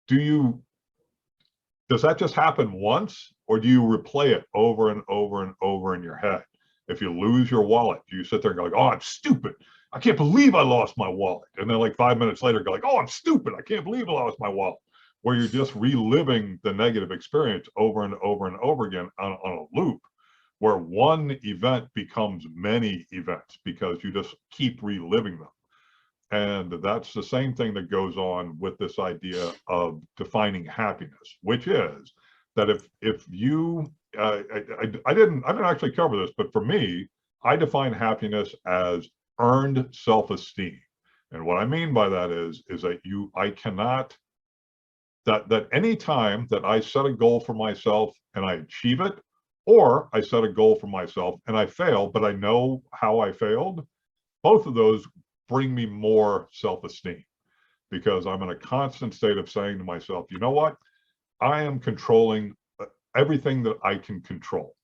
does that just happen once, or do you replay it over and over and over in your head? If you lose your wallet, do you sit there and go like, oh, I'm stupid, I can't believe I lost my wallet? And then like 5 minutes later, go like, oh, I'm stupid, I can't believe I lost my wallet. Where you're just reliving the negative experience over and over and over again on a loop, where one event becomes many events because you just keep reliving them. And that's the same thing that goes on with this idea of defining happiness, which is that if you, I didn't actually cover this, but for me, I define happiness as earned self-esteem. And what I mean by that is that I cannot, that any time that I set a goal for myself and I achieve it, or I set a goal for myself and I fail, but I know how I failed, both of those bring me more self-esteem, because I'm in a constant state of saying to myself, you know what? I am controlling everything that I can control.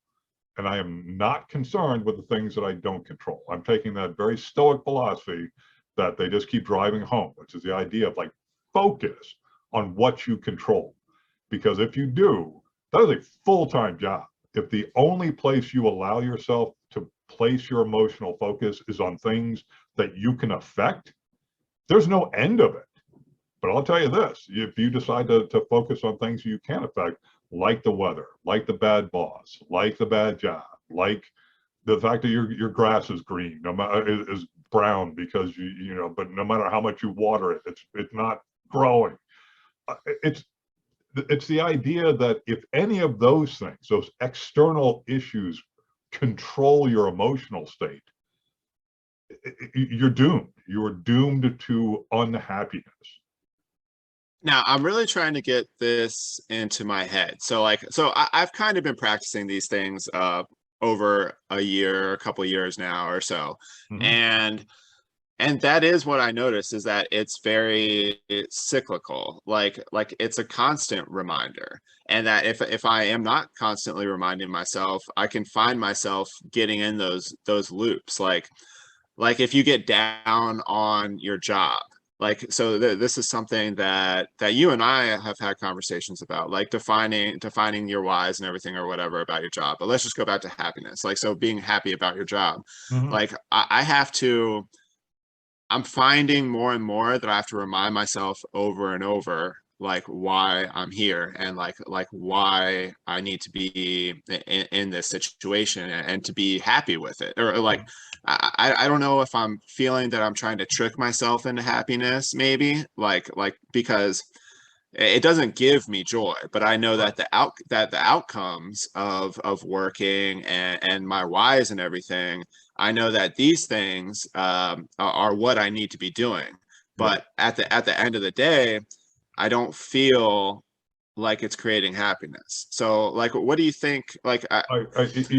And I am not concerned with the things that I don't control. I'm taking that very stoic philosophy that they just keep driving home, which is the idea of like focus on what you control. Because if you do, that is a full-time job. If the only place you allow yourself to place your emotional focus is on things that you can affect, there's no end of it. But I'll tell you this, if you decide to focus on things you can affect, like the weather, like the bad boss, like the bad job, like the fact that your grass is green, no matter is brown because but no matter how much you water it, it's not growing. It's the idea that if any of those things, those external issues, control your emotional state, you're doomed. You are doomed to unhappiness. Now, I'm really trying to get this into my head. I've kind of been practicing these things over a year, a couple of years now or so. Mm-hmm. And that is what I notice, is that it's very cyclical. Like it's a constant reminder. And that if I am not constantly reminding myself, I can find myself getting in those loops. Like if you get down on your job, like, so this is something that you and I have had conversations about, like defining your whys and everything or whatever about your job. But let's just go back to happiness. Like, so being happy about your job, Mm-hmm. like I have to, I'm finding more and more that I have to remind myself over and over, like why I'm here, and like why I need to be in this situation and to be happy with it. Or like, I don't know if I'm feeling that I'm trying to trick myself into happiness, maybe like because it doesn't give me joy, but I know Right. that the outcomes of working and my whys and everything, I know that these things are what I need to be doing. Right. But at the end of the day, I don't feel like it's creating happiness. So like, what do you think?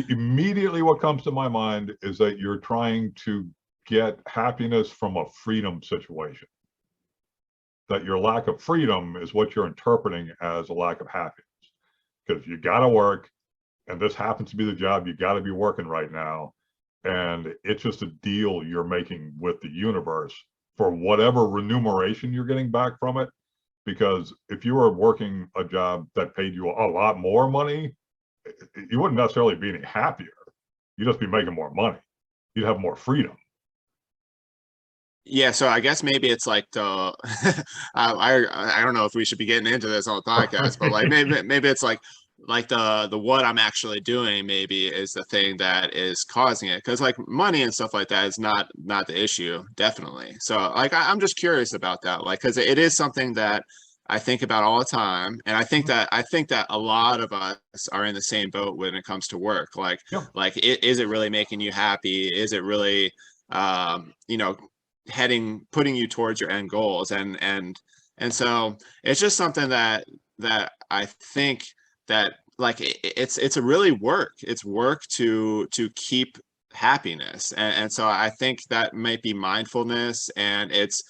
Immediately what comes to my mind is that you're trying to get happiness from a freedom situation. That your lack of freedom is what you're interpreting as a lack of happiness. Because you got to work, and this happens to be the job you got to be working right now. And it's just a deal you're making with the universe for whatever remuneration you're getting back from it. Because if you were working a job that paid you a lot more money, you wouldn't necessarily be any happier. You'd just be making more money. You'd have more freedom. Yeah, so I guess maybe it's like the I don't know if we should be getting into this on the podcast, but like maybe it's like the what I'm actually doing maybe is the thing that is causing it, because like money and stuff like that is not the issue, definitely. So like I'm just curious about that, like, because it is something that I think about all the time, and I think that a lot of us are in the same boat when it comes to work. Yeah. Is it really making you happy? Is it really you know, putting you towards your end goals? And so it's just something that I think that like it's a really it's work to keep happiness. And so I think that might be mindfulness, and it's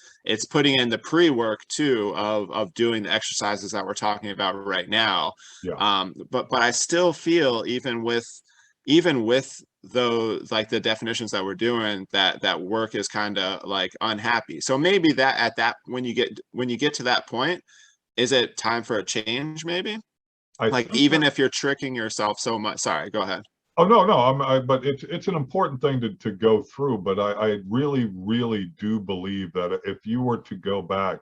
putting in the pre-work too of doing the exercises that we're talking about right now. Yeah. But I still feel, even with those, like the definitions that we're doing, that work is kind of like unhappy. So maybe that at that when you get to that point, is it time for a change, maybe? I Like, think even that. if you're tricking yourself so much. Sorry, go ahead. Oh no, no. But it's an important thing to go through. But I really do believe that if you were to go back,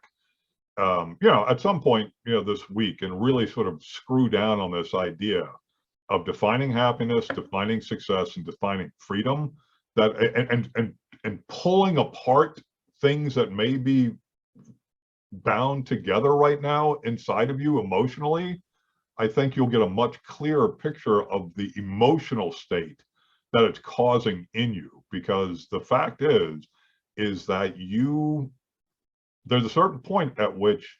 at some point, this week, and really sort of screw down on this idea of defining happiness, defining success, and defining freedom, that and pulling apart things that may be bound together right now inside of you emotionally, I think you'll get a much clearer picture of the emotional state that it's causing in you. Because the fact is that there's a certain point at which,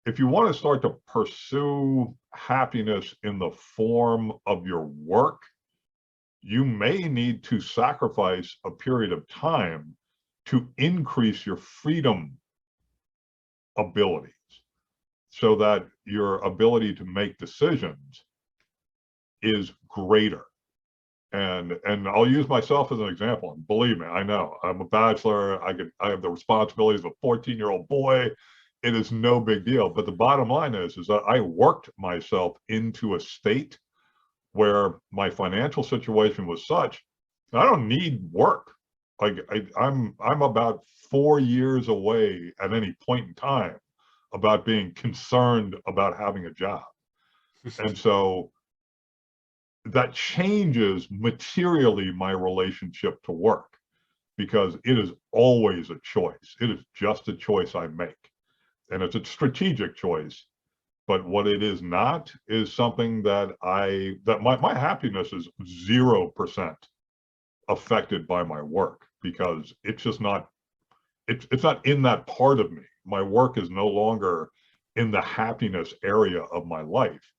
if you want to start to pursue happiness in the form of your work, you may need to sacrifice a period of time to increase your freedom abilities so that your ability to make decisions is greater. And I'll use myself as an example. And believe me, I know I'm a bachelor. I have the responsibilities of a 14-year-old boy. It is no big deal. But the bottom line is that I worked myself into a state where my financial situation was such I don't need work. Like I'm about 4 years away at any point in time about being concerned about having a job. And so that changes materially my relationship to work because it is always a choice. It is just a choice I make. And it's a strategic choice. But what it is not is something that my happiness is 0% affected by my work because it's just not, it's not in that part of me. My work is no longer in the happiness area of my life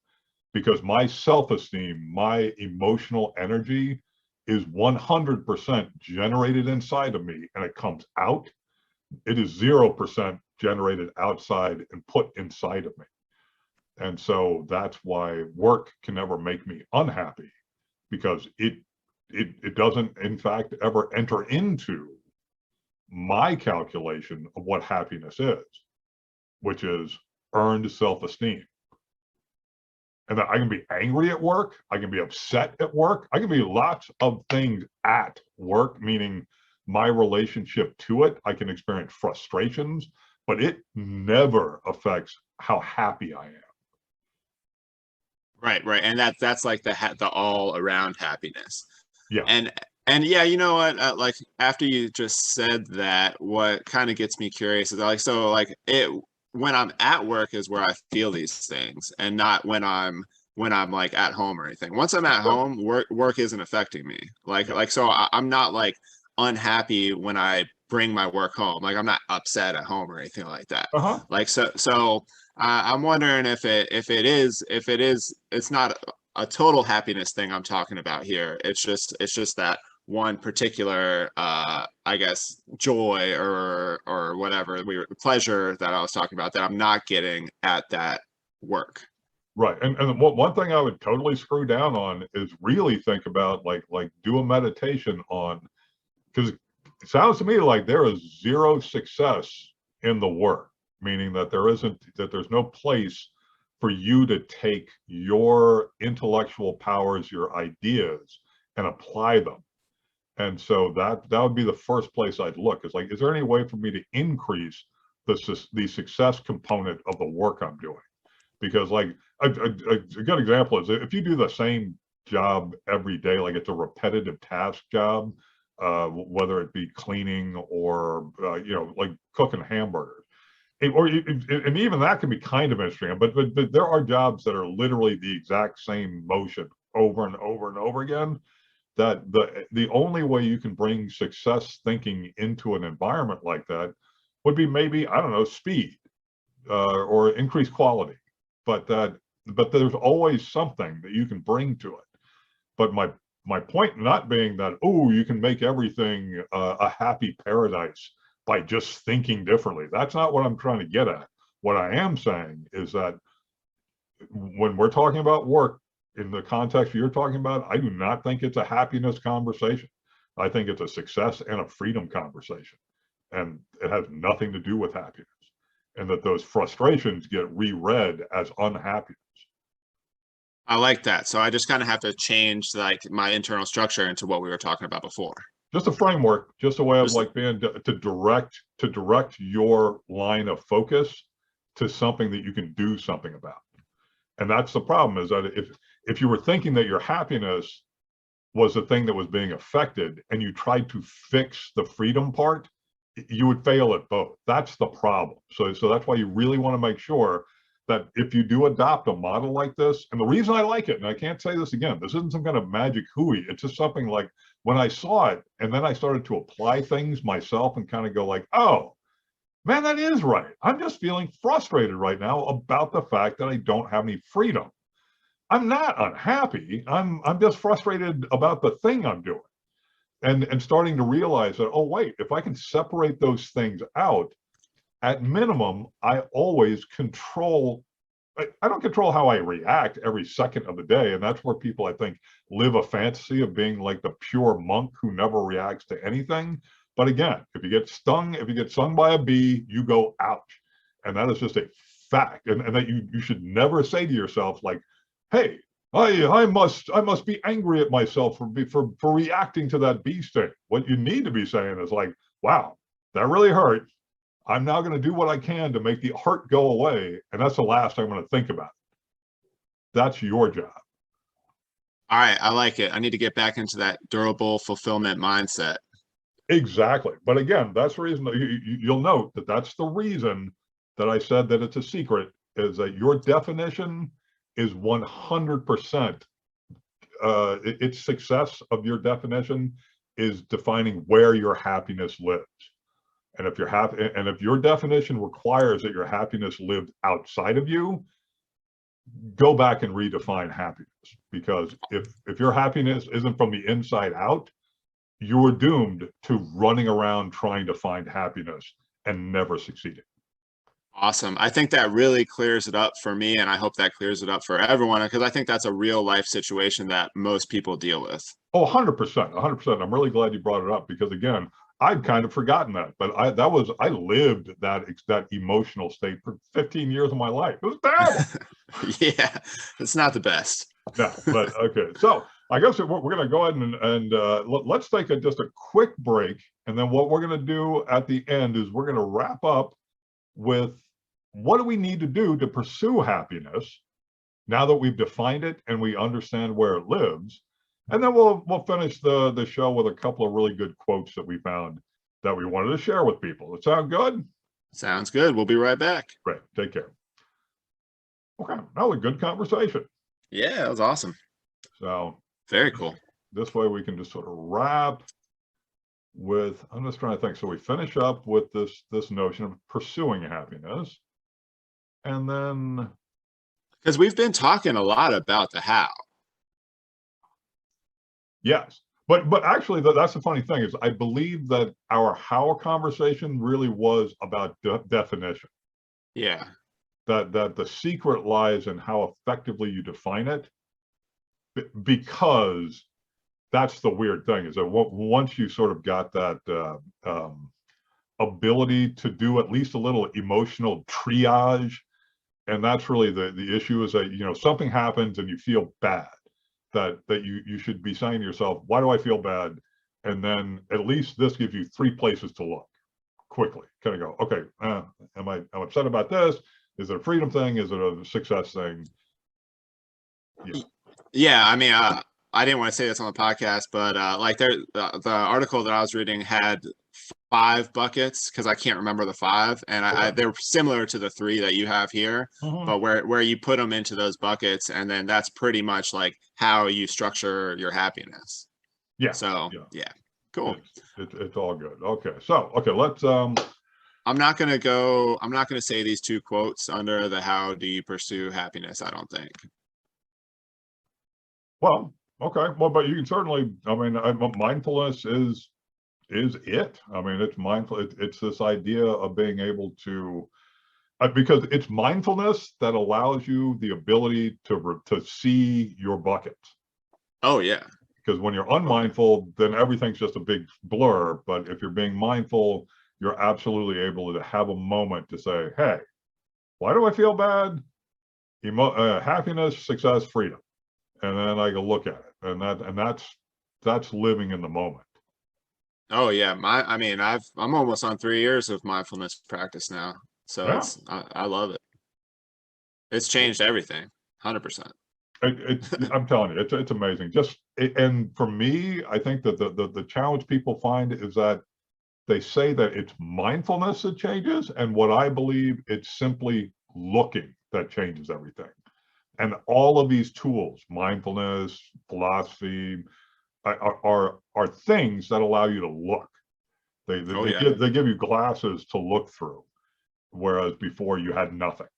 because my self-esteem, my emotional energy is 100% generated inside of me and it comes out. It is 0% generated outside and put inside of me. And so that's why work can never make me unhappy because it doesn't, in fact, ever enter into my calculation of what happiness is, which is earned self-esteem. And that I can be angry at work, I can be upset at work, I can be lots of things at work, meaning my relationship to it, I can experience frustrations, but it never affects how happy I am. Right, right, and that's like the all around happiness. Yeah. And yeah, you know what? Like after you just said that, what kind of gets me curious is like, so like it when I'm at work is where I feel these things, and not when I'm like at home or anything. Once I'm at home, work isn't affecting me. Like so I'm not like unhappy when I bring my work home. Like I'm not upset at home or anything like that. Uh-huh. Like so I'm wondering if it is it's not a total happiness thing I'm talking about here. It's just that one particular I guess joy or whatever pleasure that I was talking about that I'm not getting at that work. Right. And one thing I would totally screw down on is really think about like do a meditation on, because it sounds to me like there is zero success in the work, meaning that there's no place for you to take your intellectual powers, your ideas, and apply them. And so that would be the first place I'd look. Is like, is there any way for me to increase the success component of the work I'm doing? Because like a good example is if you do the same job every day, like it's a repetitive task job, whether it be cleaning or like cooking hamburgers, and even that can be kind of interesting. But there are jobs that are literally the exact same motion over and over and over again. That the only way you can bring success thinking into an environment like that would be maybe, I don't know, speed or increased quality. But there's always something that you can bring to it. But my point not being that, oh, you can make everything a happy paradise by just thinking differently. That's not what I'm trying to get at. What I am saying is that when we're talking about work in the context you're talking about, I do not think it's a happiness conversation. I think it's a success and a freedom conversation. And it has nothing to do with happiness. And that those frustrations get reread as unhappiness. I like that. So I just kind of have to change like my internal structure into what we were talking about before. Just a framework, just a way of like being to direct your line of focus to something that you can do something about. And that's the problem, is that if you were thinking that your happiness was the thing that was being affected and you tried to fix the freedom part, you would fail at both. That's the problem. So that's why you really want to make sure that if you do adopt a model like this, and the reason I like it, and I can't say this again, this isn't some kind of magic hooey. It's just something like when I saw it and then I started to apply things myself and kind of go like, oh, man, that is right. I'm just feeling frustrated right now about the fact that I don't have any freedom. I'm not unhappy. I'm just frustrated about the thing I'm doing. And starting to realize that, oh, wait, if I can separate those things out, at minimum, I always control I don't control how I react every second of the day. And that's where people, I think, live a fantasy of being like the pure monk who never reacts to anything. But again, if you get stung by a bee, you go ouch. And that is just a fact. And that you should never say to yourself, like, hey, I must be angry at myself for reacting to that bee sting. What you need to be saying is like, wow, that really hurt. I'm now going to do what I can to make the hurt go away. And that's the last I'm going to think about. That's your job. All right, I like it. I need to get back into that durable fulfillment mindset. Exactly. But again, that's the reason you'll note that that's the reason that I said that it's a secret, is that your definition is 100%. Its success of your definition is defining where your happiness lives. And if you're happy, and if your definition requires that your happiness lived outside of you, go back and redefine happiness. Because if your happiness isn't from the inside out, you're doomed to running around trying to find happiness and never succeeding. Awesome. I think that really clears it up for me, and I hope that clears it up for everyone, because I think that's a real life situation that most people deal with. Oh, 100%, 100%. I'm really glad you brought it up, because again, I'd kind of forgotten that, but I lived that emotional state for 15 years of my life. It was terrible. Yeah, it's not the best. No, but okay. So I guess we're going to go ahead and let's take just a quick break. And then what we're going to do at the end is we're going to wrap up with what do we need to do to pursue happiness now that we've defined it and we understand where it lives. And then we'll finish the show with a couple of really good quotes that we found that we wanted to share with people. Does that sound good? Sounds good. We'll be right back. Great. Take care. Okay. That was a good conversation. Yeah, that was awesome. So very cool. This way we can just sort of wrap with, I'm just trying to think. So we finish up with this notion of pursuing happiness. And then, because we've been talking a lot about the how. Yes, but actually that's the funny thing, is I believe that our how conversation really was about definition. Yeah. That the secret lies in how effectively you define it, because that's the weird thing, is that once you sort of got that ability to do at least a little emotional triage, and that's really the issue, is that something happens and you feel bad, that you should be saying to yourself, why do I feel bad? And then at least this gives you 3 places to look quickly. Kind of go, okay, I'm upset about this. Is it a freedom thing? Is it a success thing? Yeah, I mean, I didn't want to say this on the podcast, but like the article that I was reading had 5 buckets, because I can't remember the 5, and they're similar to the 3 that you have here, but where you put them into those buckets, and then that's pretty much like how you structure your happiness. Yeah. So yeah, cool. It's all good. Okay, so let's I'm not gonna say these 2 quotes under the how do you pursue happiness, I don't think. Well, okay, well, but you can certainly, I mean, mindfulness is it. I mean, it's mindful. It's this idea of being able to, because it's mindfulness that allows you the ability to see your buckets. Oh yeah. Because when you're unmindful, then everything's just a big blur. But if you're being mindful, you're absolutely able to have a moment to say, hey, why do I feel bad? Happiness, success, freedom. And then I can look at it. And that's living in the moment. Oh yeah, I'm almost on 3 years of mindfulness practice now, so Yeah. I love it. It's changed everything, 100%. I'm telling you, it's amazing. And for me, I think that the challenge people find is that they say that it's mindfulness that changes, and what I believe, it's simply looking that changes everything. And all of these tools, mindfulness, philosophy, are things that allow you to look. They give you glasses to look through, whereas before you had nothing.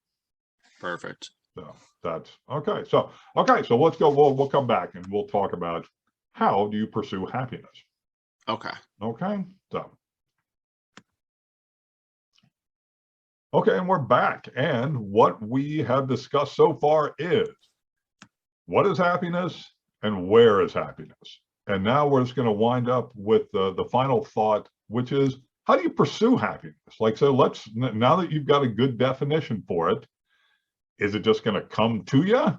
Perfect. So that's okay. So let's go. We'll come back and we'll talk about how do you pursue happiness. Okay. Okay. So Okay, and we're back. And what we have discussed so far is what is happiness and where is happiness? And now we're just going to wind up with the final thought, which is how do you pursue happiness? Like, so now that you've got a good definition for it, is it just going to come to you?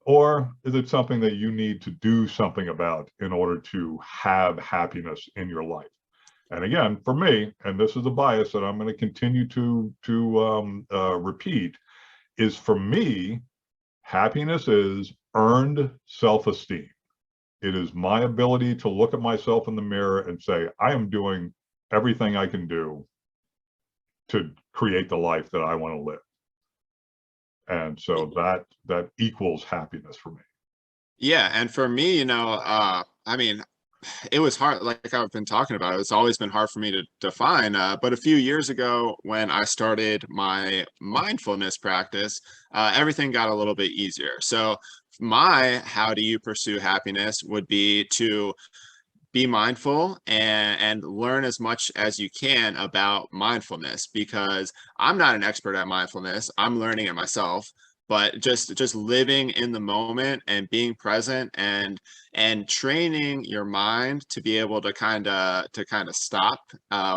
Or is it something that you need to do something about in order to have happiness in your life? And again, for me, and this is a bias that I'm going to continue to repeat, is for me, happiness is earned self-esteem. It is my ability to look at myself in the mirror and say, I am doing everything I can do to create the life that I want to live. And so that equals happiness for me. Yeah, and for me, I mean, it was hard, like I've been talking about. It's always been hard for me to define. But a few years ago, when I started my mindfulness practice, everything got a little bit easier. So my how do you pursue happiness would be to be mindful and learn as much as you can about mindfulness, because I'm not an expert at mindfulness. I'm learning it myself, but just living in the moment and being present and training your mind to be able to kind of stop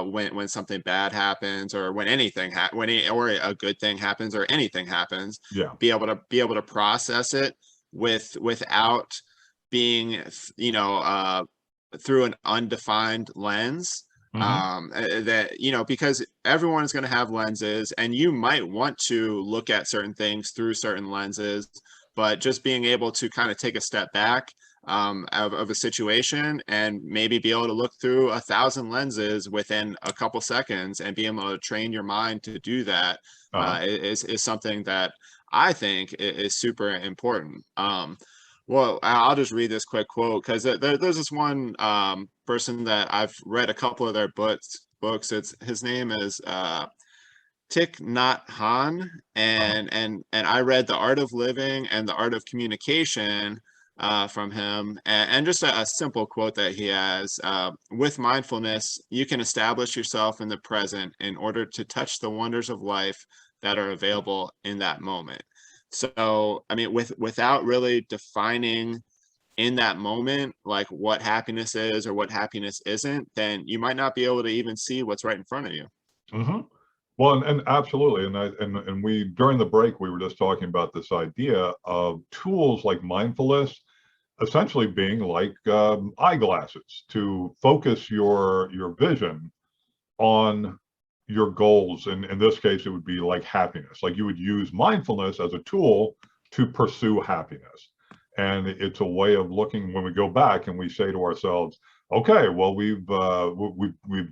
when something bad happens, or when or a good thing happens, or anything happens. Yeah. Be able to process it without being, through an undefined lens. Mm-hmm. That, because everyone is going to have lenses, and you might want to look at certain things through certain lenses, but just being able to kind of take a step back of a situation, and maybe be able to look through 1,000 lenses within a couple seconds, and be able to train your mind to do that, Uh-huh. is something that I think is super important. Well, I'll just read this quick quote, because there's this one person that I've read a couple of their books. His name is Thich Nhat Hanh, Uh-huh. and I read The Art of Living and The Art of Communication from him, and just a simple quote that he has: "With mindfulness, you can establish yourself in the present in order to touch the wonders of life that are available in that moment." So, I mean, without really defining in that moment, like, what happiness is or what happiness isn't, then you might not be able to even see what's right in front of you. Mm-hmm. Well, and absolutely, and we during the break we were just talking about this idea of tools like mindfulness essentially being like eyeglasses to focus your vision on your goals. And in this case, it would be like happiness. Like you would use mindfulness as a tool to pursue happiness. And it's a way of looking when we go back and we say to ourselves, okay, well, we've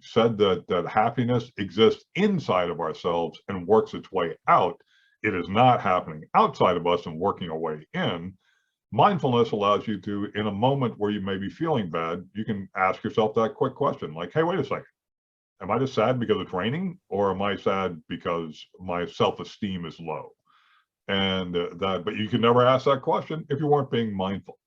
said that happiness exists inside of ourselves and works its way out. It is not happening outside of us and working our way in. Mindfulness allows you to, in a moment where you may be feeling bad, you can ask yourself that quick question, like, hey, wait a second. Am I just sad because it's raining, or am I sad because my self-esteem is low? And but you can never ask that question if you weren't being mindful.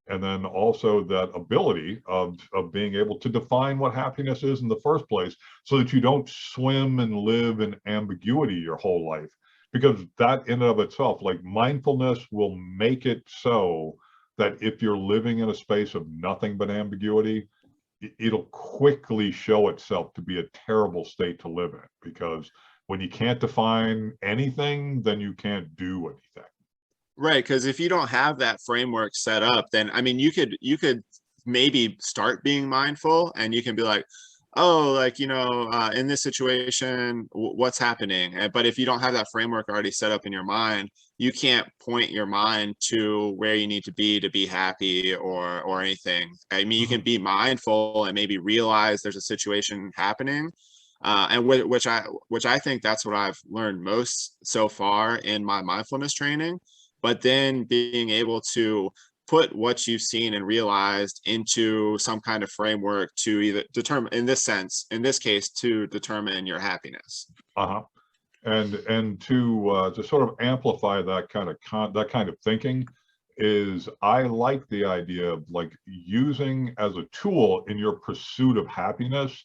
And then also that ability of being able to define what happiness is in the first place, so that you don't swim and live in ambiguity your whole life, because that in and of itself, like mindfulness will make it so that if you're living in a space of nothing but ambiguity, it'll quickly show itself to be a terrible state to live in, because when you can't define anything, then you can't do anything. Right, because if you don't have that framework set up, then, I mean, you could maybe start being mindful, and you can be like, oh, like, in this situation, what's happening? But if you don't have that framework already set up in your mind, you can't point your mind to where you need to be happy, or anything. I mean, you can Mhm. be mindful and maybe realize there's a situation happening, and which I think that's what I've learned most so far in my mindfulness training. But then being able to put what you've seen and realized into some kind of framework to either determine, in this case, to determine your happiness. Uh-huh. And to sort of amplify that kind of thinking is, I like the idea of like using as a tool in your pursuit of happiness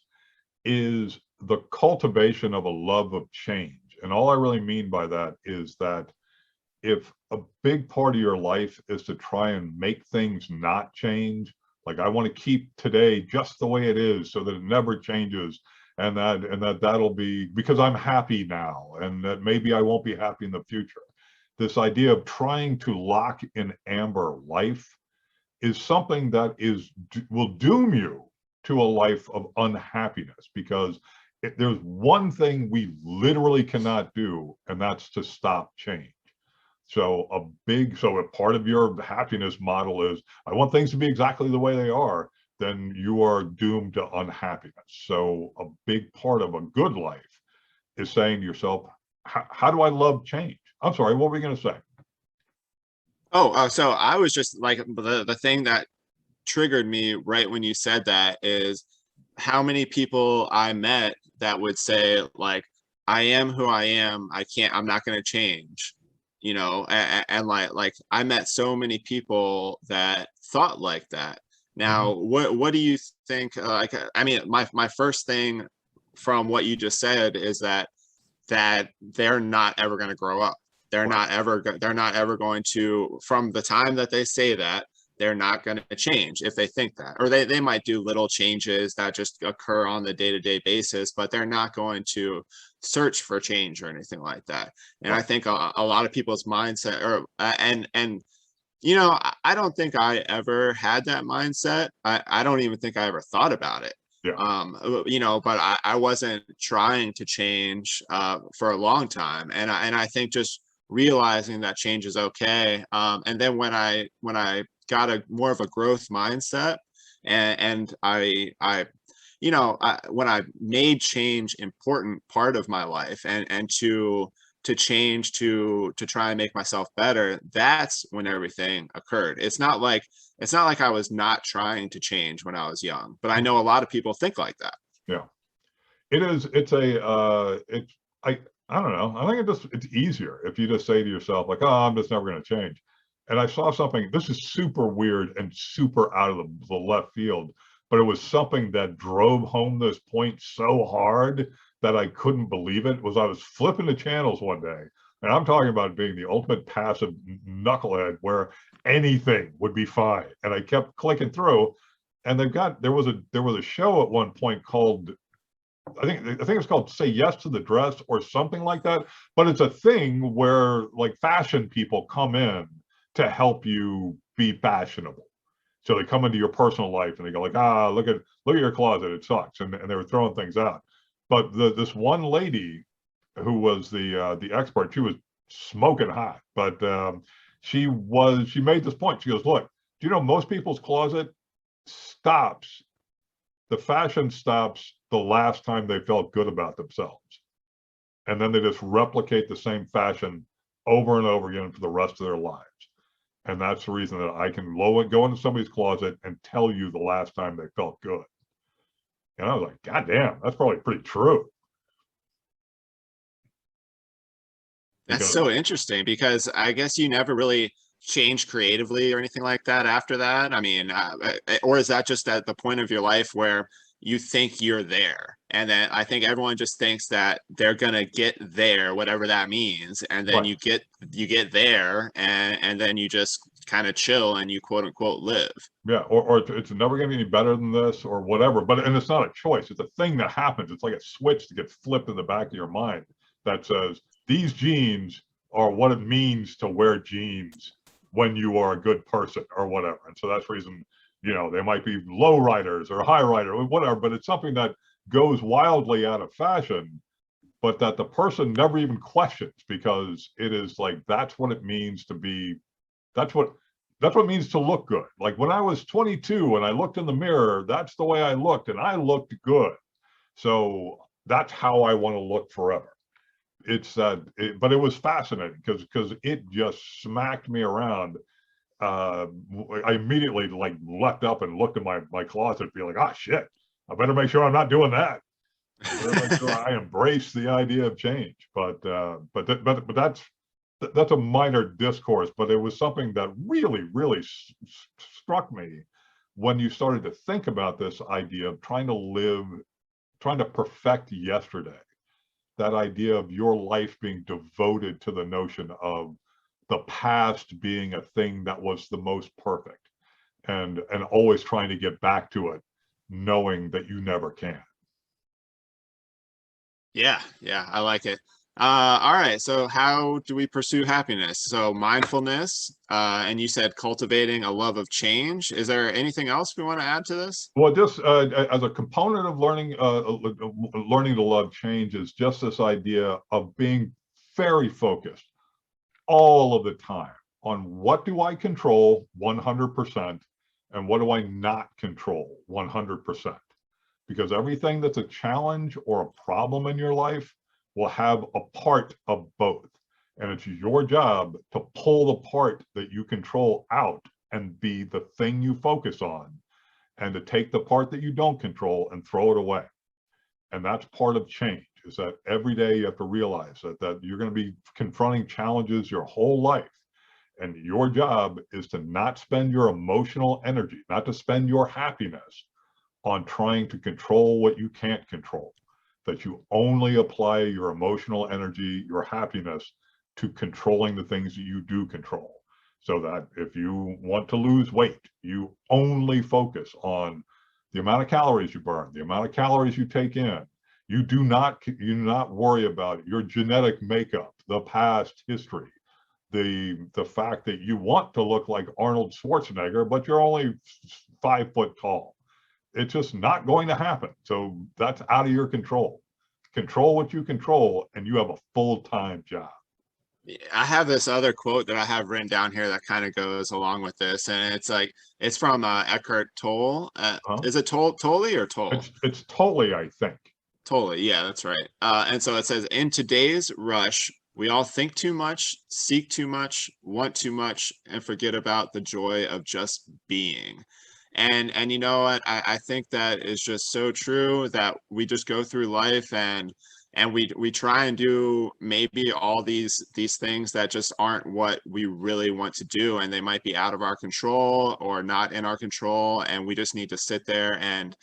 is the cultivation of a love of change. And all I really mean by that is that if a big part of your life is to try and make things not change, like I want to keep today just the way it is so that it never changes, and that'll be because I'm happy now, and that maybe I won't be happy in the future. This idea of trying to lock in amber life is something that will doom you to a life of unhappiness, because there's one thing we literally cannot do, and that's to stop change. So a part of your happiness model is, I want things to be exactly the way they are, then you are doomed to unhappiness. So a big part of a good life is saying to yourself, how do I love change? I'm sorry, what were you going to say? So I was just like, the thing that triggered me right when you said that is how many people I met that would say, like, I am who I am, I'm not going to change, and like I met so many people that thought like that. Now, what do you think? I mean, my first thing from what you just said is that they're not ever going to grow up. They're not ever going to, from the time that they say that, they're not going to change if they think that, or they might do little changes that just occur on the day-to-day basis, but they're not going to search for change or anything like that. And I think a lot of people's mindset, I don't think I ever had that mindset. I don't even think I ever thought about it. Yeah. But I wasn't trying to change for a long time. And I think just realizing that change is okay. And then when I got a more of a growth mindset, and when I made change important part of my life, and to change to try and make myself better, that's when everything occurred. It's not like I was not trying to change when I was young, but I know a lot of people think like that. Yeah, it is. I don't know. I think it's easier if you just say to yourself, like, oh, I'm just never going to change. And I saw something, this is super weird and super out of the left field, but it was something that drove home this point so hard that I couldn't believe it. Was I was flipping the channels one day, and I'm talking about being the ultimate passive knucklehead where anything would be fine. And I kept clicking through, and there was a show at one point called, I think it's called Say Yes to the Dress or something like that. But it's a thing where like fashion people come in to help you be fashionable. So they come into your personal life and they go like, look at your closet, it sucks, and they were throwing things out. But this one lady who was the expert, she was smoking hot, but she made this point. She goes, look, do you know most people's closet stops, the fashion stops the last time they felt good about themselves, and then they just replicate the same fashion over and over again for the rest of their lives. And that's the reason that I can go into somebody's closet and tell you the last time they felt good. And I was like, God damn, that's probably pretty true. That's so interesting, because I guess you never really changed creatively or anything like that after that. I mean, or is that just at the point of your life where you think you're there? And then I think everyone just thinks that they're gonna get there, whatever that means, and then Right. you get there, and then you just kind of chill and you quote unquote live. Yeah, or it's never going to be any better than this or whatever. And it's not a choice. It's a thing that happens. It's like a switch that gets flipped in the back of your mind that says these genes are what it means to wear jeans when you are a good person or whatever. And so that's the reason, they might be low riders or high rider or whatever, but it's something that goes wildly out of fashion, but that the person never even questions, because it is like, that's what it means to be, that's what it means to look good. Like when I was 22 and I looked in the mirror, that's the way I looked, and I looked good. So that's how I want to look forever. It's but it was fascinating because it just smacked me around. I immediately like leapt up and looked at my closet, feeling, shit, I better make sure I'm not doing that. I better make sure I embrace the idea of change. But that's a minor discourse, but it was something that really struck me when you started to think about this idea of trying to perfect yesterday. that idea of your life being devoted to the notion of the past being a thing that was the most perfect, and always trying to get back to it, knowing that you never can. Yeah, yeah, I like it. All right, so how do we pursue happiness? So mindfulness, and you said cultivating a love of change. Is there anything else we want to add to this? Well, just as a component of learning to love change is just this idea of being very focused all of the time on what do I control 100% and what do I not control 100%. Because everything that's a challenge or a problem in your life will have a part of both. And it's your job to pull the part that you control out and be the thing you focus on, and to take the part that you don't control and throw it away. And that's part of change, is that every day you have to realize that you're going to be confronting challenges your whole life. And your job is to not spend your emotional energy, not to spend your happiness on trying to control what you can't control, that you only apply your emotional energy, your happiness, to controlling the things that you do control. So that if you want to lose weight, you only focus on the amount of calories you burn, the amount of calories you take in. You do not worry about your genetic makeup, the past history, the fact that you want to look like Arnold Schwarzenegger, but you're only 5 foot tall. It's just not going to happen. So that's out of your control. Control what you control, and you have a full-time job. I have this other quote that I have written down here that kind of goes along with this, and it's like it's from Eckhart Tolle. Huh? Is it Tolle or Tolle? It's totally, I think. Tolle, yeah, that's right. And so it says, in today's rush, we all think too much, seek too much, want too much, and forget about the joy of just being. And you know what? I think that is just so true, that we just go through life and we try and do maybe all these things that just aren't what we really want to do, and they might be out of our control or not in our control, and we just need to sit there and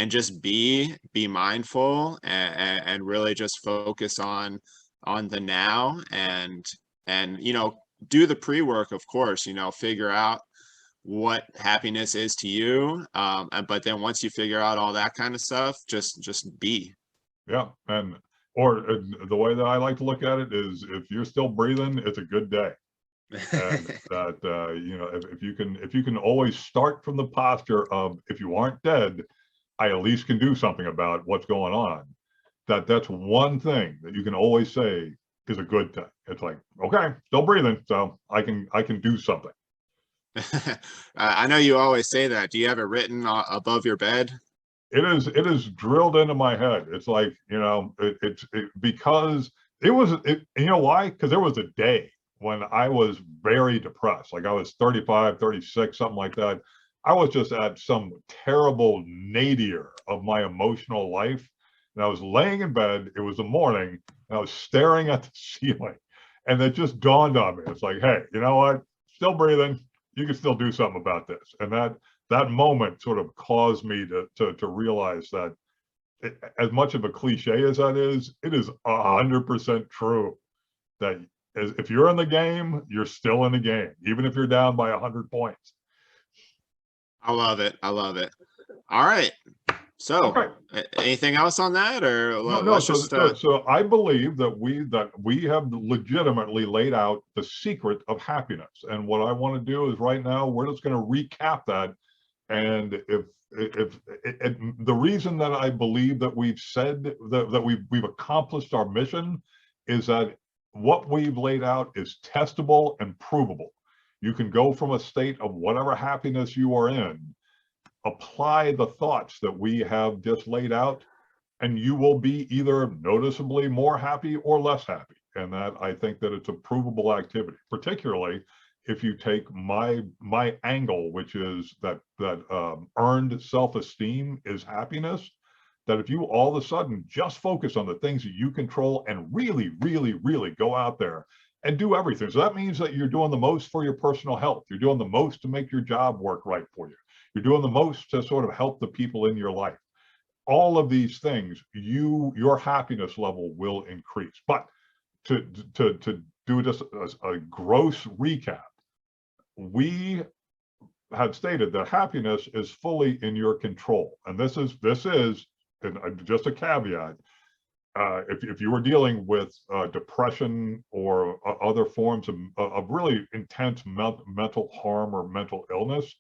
just be mindful and really just focus on the now, and you know, do the pre-work, of course, you know, figure out what happiness is to you, but then once you figure out all that kind of stuff, just be. Yeah, and or the way that I like to look at it is, if you're still breathing, it's a good day. And that you know, if you can always start from the posture of, if you aren't dead, I at least can do something about what's going on. That's one thing that you can always say is a good thing. It's like, okay, still breathing, so I can do something. I know you always say that. Do you have it written above your bed? It is drilled into my head. It's like, you know, because you know why? Because there was a day when I was very depressed. Like I was 35, 36, something like that. I was just at some terrible nadir of my emotional life. And I was laying in bed. It was the morning, and I was staring at the ceiling. And it just dawned on me. It's like, hey, you know what? Still breathing. You can still do something about this. And that moment sort of caused me to realize that, as much of a cliche as that is, it is 100% true that if you're in the game, you're still in the game, even if you're down by 100 points. I love it. I love it. All right. So, Okay. anything else on that, or No. let's So, just so I believe that we have legitimately laid out the secret of happiness. And what I want to do is, right now, we're just going to recap that. And if the reason that I believe that we've said that we've accomplished our mission is that what we've laid out is testable and provable. You can go from a state of whatever happiness you are in, apply the thoughts that we have just laid out, and you will be either noticeably more happy or less happy. And that, I think that it's a provable activity, particularly if you take my angle, which is that earned self-esteem is happiness. That if you all of a sudden just focus on the things that you control and really, really, really go out there and do everything. So that means that you're doing the most for your personal health. You're doing the most to make your job work right for you. You're doing the most to sort of help the people in your life. all of these things, your happiness level will increase. But to do just a gross recap, we have stated that happiness is fully in your control, and this is and just a caveat. If you were dealing with depression or other forms of really intense mental harm or mental illness,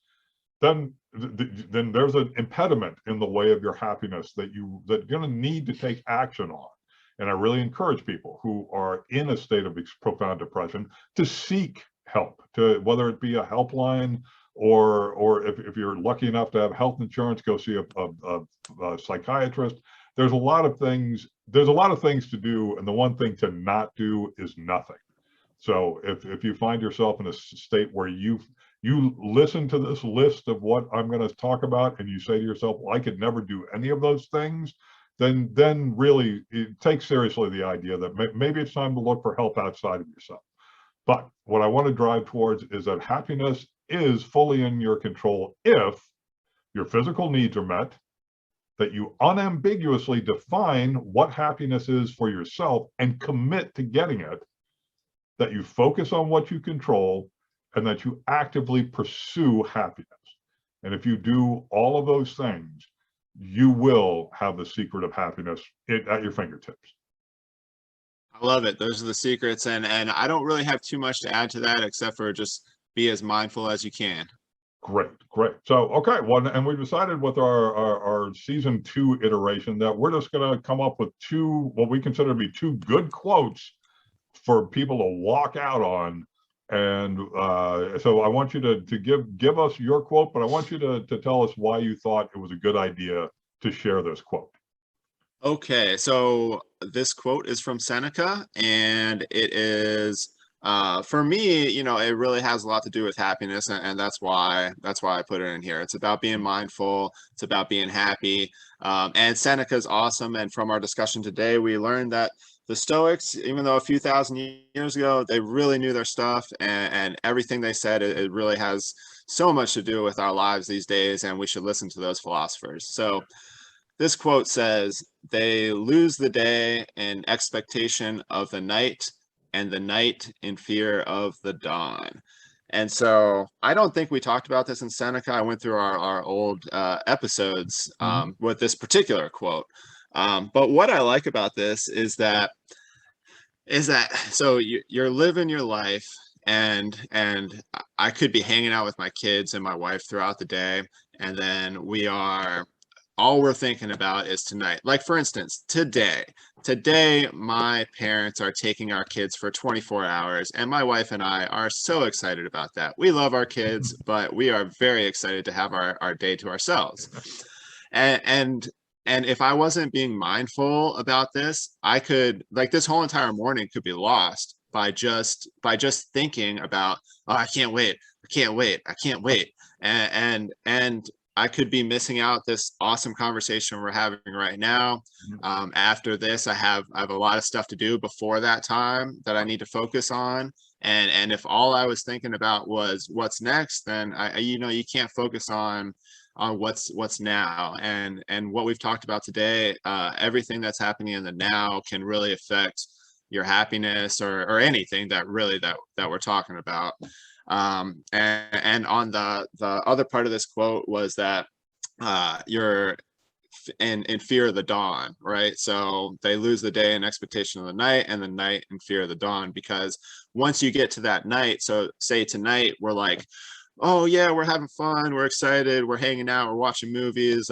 then there's an impediment in the way of your happiness that you're going to need to take action on. And I really encourage people who are in a state of profound depression to seek help, to whether it be a helpline or if you're lucky enough to have health insurance, go see a psychiatrist. There's a lot of things to do, and the one thing to not do is nothing. So if you find yourself in a state where you listen to this list of what I'm going to talk about and you say to yourself, well, I could never do any of those things, then really take seriously the idea that maybe it's time to look for help outside of yourself. But what I want to drive towards is that happiness is fully in your control if your physical needs are met, that you unambiguously define what happiness is for yourself and commit to getting it, that you focus on what you control, and that you actively pursue happiness. And if you do all of those things, you will have the secret of happiness at your fingertips. I love it. Those are the secrets. And I don't really have too much to add to that, except for just be as mindful as you can. Great. So, okay, well, and we decided with our season 2 iteration that we're just going to come up with what we consider to be 2 good quotes for people to walk out on. And so I want you to give us your quote, but I want you to tell us why you thought it was a good idea to share this quote. Okay, so this quote is from Seneca, and it is for me, it really has a lot to do with happiness, and that's why I put it in here. It's about being mindful, it's about being happy, and Seneca is awesome. And from our discussion today, we learned that the Stoics, even though a few thousand years ago, they really knew their stuff, and everything they said, it really has so much to do with our lives these days, and we should listen to those philosophers. So this quote says, "They lose the day in expectation of the night, and the night in fear of the dawn." And so I don't think we talked about this in Seneca. I went through our old episodes with this particular quote. But what I like about this is that so you're living your life, and I could be hanging out with my kids and my wife throughout the day, and then all we're thinking about is tonight. Like, for instance, today my parents are taking our kids for 24 hours, and my wife and I are so excited about that. We love our kids, but we are very excited to have our day to ourselves. And if I wasn't being mindful about this, I could, like, this whole entire morning could be lost by just thinking about, oh, I can't wait, and I could be missing out this awesome conversation we're having right now. After this, I have a lot of stuff to do before that time that I need to focus on. And if all I was thinking about was what's next, then you can't focus on what's now. And what we've talked about today, everything that's happening in the now can really affect your happiness or anything that we're talking about. And on the other part of this quote was that you're in fear of the dawn, right? So they lose the day in expectation of the night, and the night in fear of the dawn, because once you get to that night, so say tonight we're like, oh yeah, we're having fun, we're excited, we're hanging out, we're watching movies,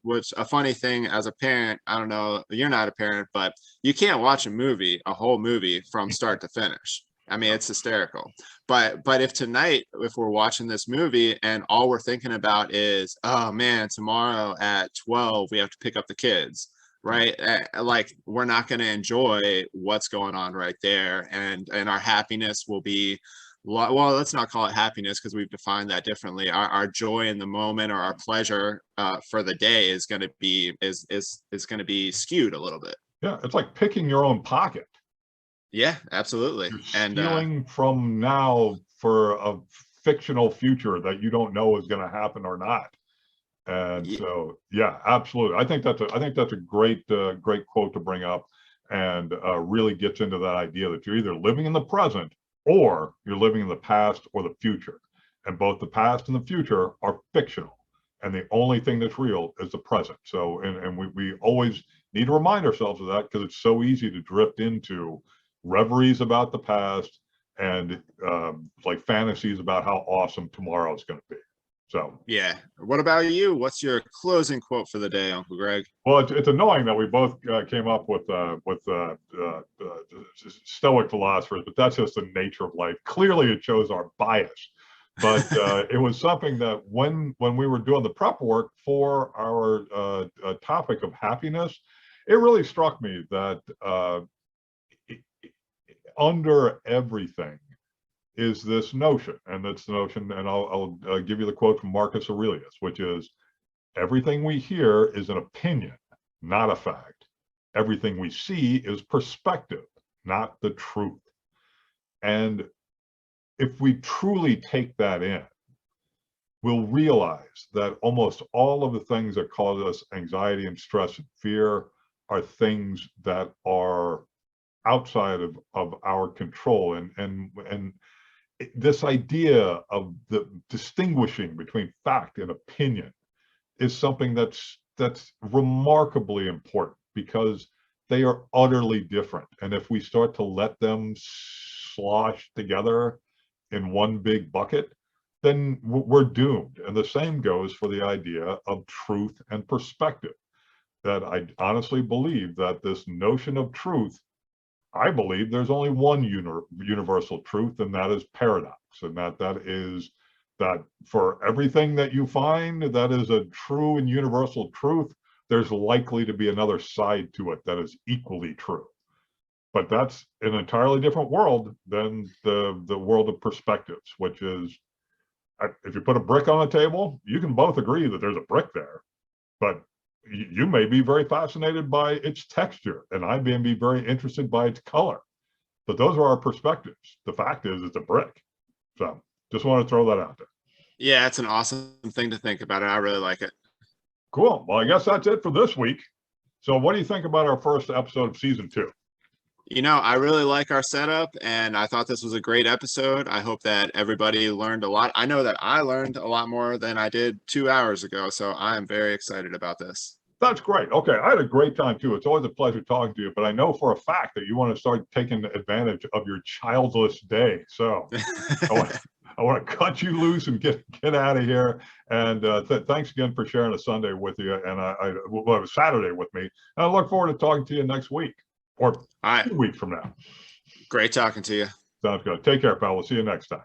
which a funny thing as a parent, I don't know, you're not a parent, but you can't watch a whole movie from start to finish. I mean, it's hysterical. But if we're watching this movie and all we're thinking about is, oh man, tomorrow at 12 we have to pick up the kids, right? Like, we're not going to enjoy what's going on right there, and our happiness will be, well, let's not call it happiness, because we've defined that differently. Our joy in the moment, or our pleasure for the day, is going to be skewed a little bit. Yeah, it's like picking your own pocket. Yeah, absolutely. You're stealing from now for a fictional future that you don't know is going to happen or not. And Ye- so, yeah, absolutely. I think that's a great great quote to bring up, and really gets into that idea that you're either living in the present or you're living in the past or the future, and both the past and the future are fictional, and the only thing that's real is the present. So, and we always need to remind ourselves of that, because it's so easy to drift into reveries about the past and like fantasies about how awesome tomorrow is going to be. So, Yeah. What about you? What's your closing quote for the day, Uncle Greg? well, it's annoying that we both came up with Stoic philosophers, but that's just the nature of life. Clearly, it shows our bias. But it was something that when we were doing the prep work for our topic of happiness, it really struck me that under everything is this notion, and it's the notion, and I'll give you the quote from Marcus Aurelius, which is, everything we hear is an opinion, not a fact. Everything we see is perspective, not the truth. And if we truly take that in, we'll realize that almost all of the things that cause us anxiety and stress and fear are things that are outside of our control. And this idea of the distinguishing between fact and opinion is something that's remarkably important, because they are utterly different. And if we start to let them slosh together in one big bucket, then we're doomed. And the same goes for the idea of truth and perspective. That I honestly believe that this notion of truth, I believe there's only one universal truth, and that is paradox. And that is that for everything that you find that is a true and universal truth, there's likely to be another side to it that is equally true. But that's an entirely different world than the world of perspectives, which is, if you put a brick on the table, you can both agree that there's a brick there, but you may be very fascinated by its texture, and I may be very interested by its color. But those are our perspectives. The fact is, it's a brick. So just want to throw that out there. Yeah, it's an awesome thing to think about. I really like it. Cool. Well, I guess that's it for this week. So what do you think about our first episode of season 2? I really like our setup, and I thought this was a great episode. I hope that everybody learned a lot. I know that I learned a lot more than I did 2 hours ago, so I am very excited about this. That's great. Okay, I had a great time too. It's always a pleasure talking to you, but I know for a fact that you want to start taking advantage of your childless day. So I want to cut you loose and get out of here. And thanks again for sharing a Sunday with you, and well, Saturday with me. And I look forward to talking to you next week, or All right. 2 weeks from now. Great talking to you. Sounds good. Take care, pal. We'll see you next time.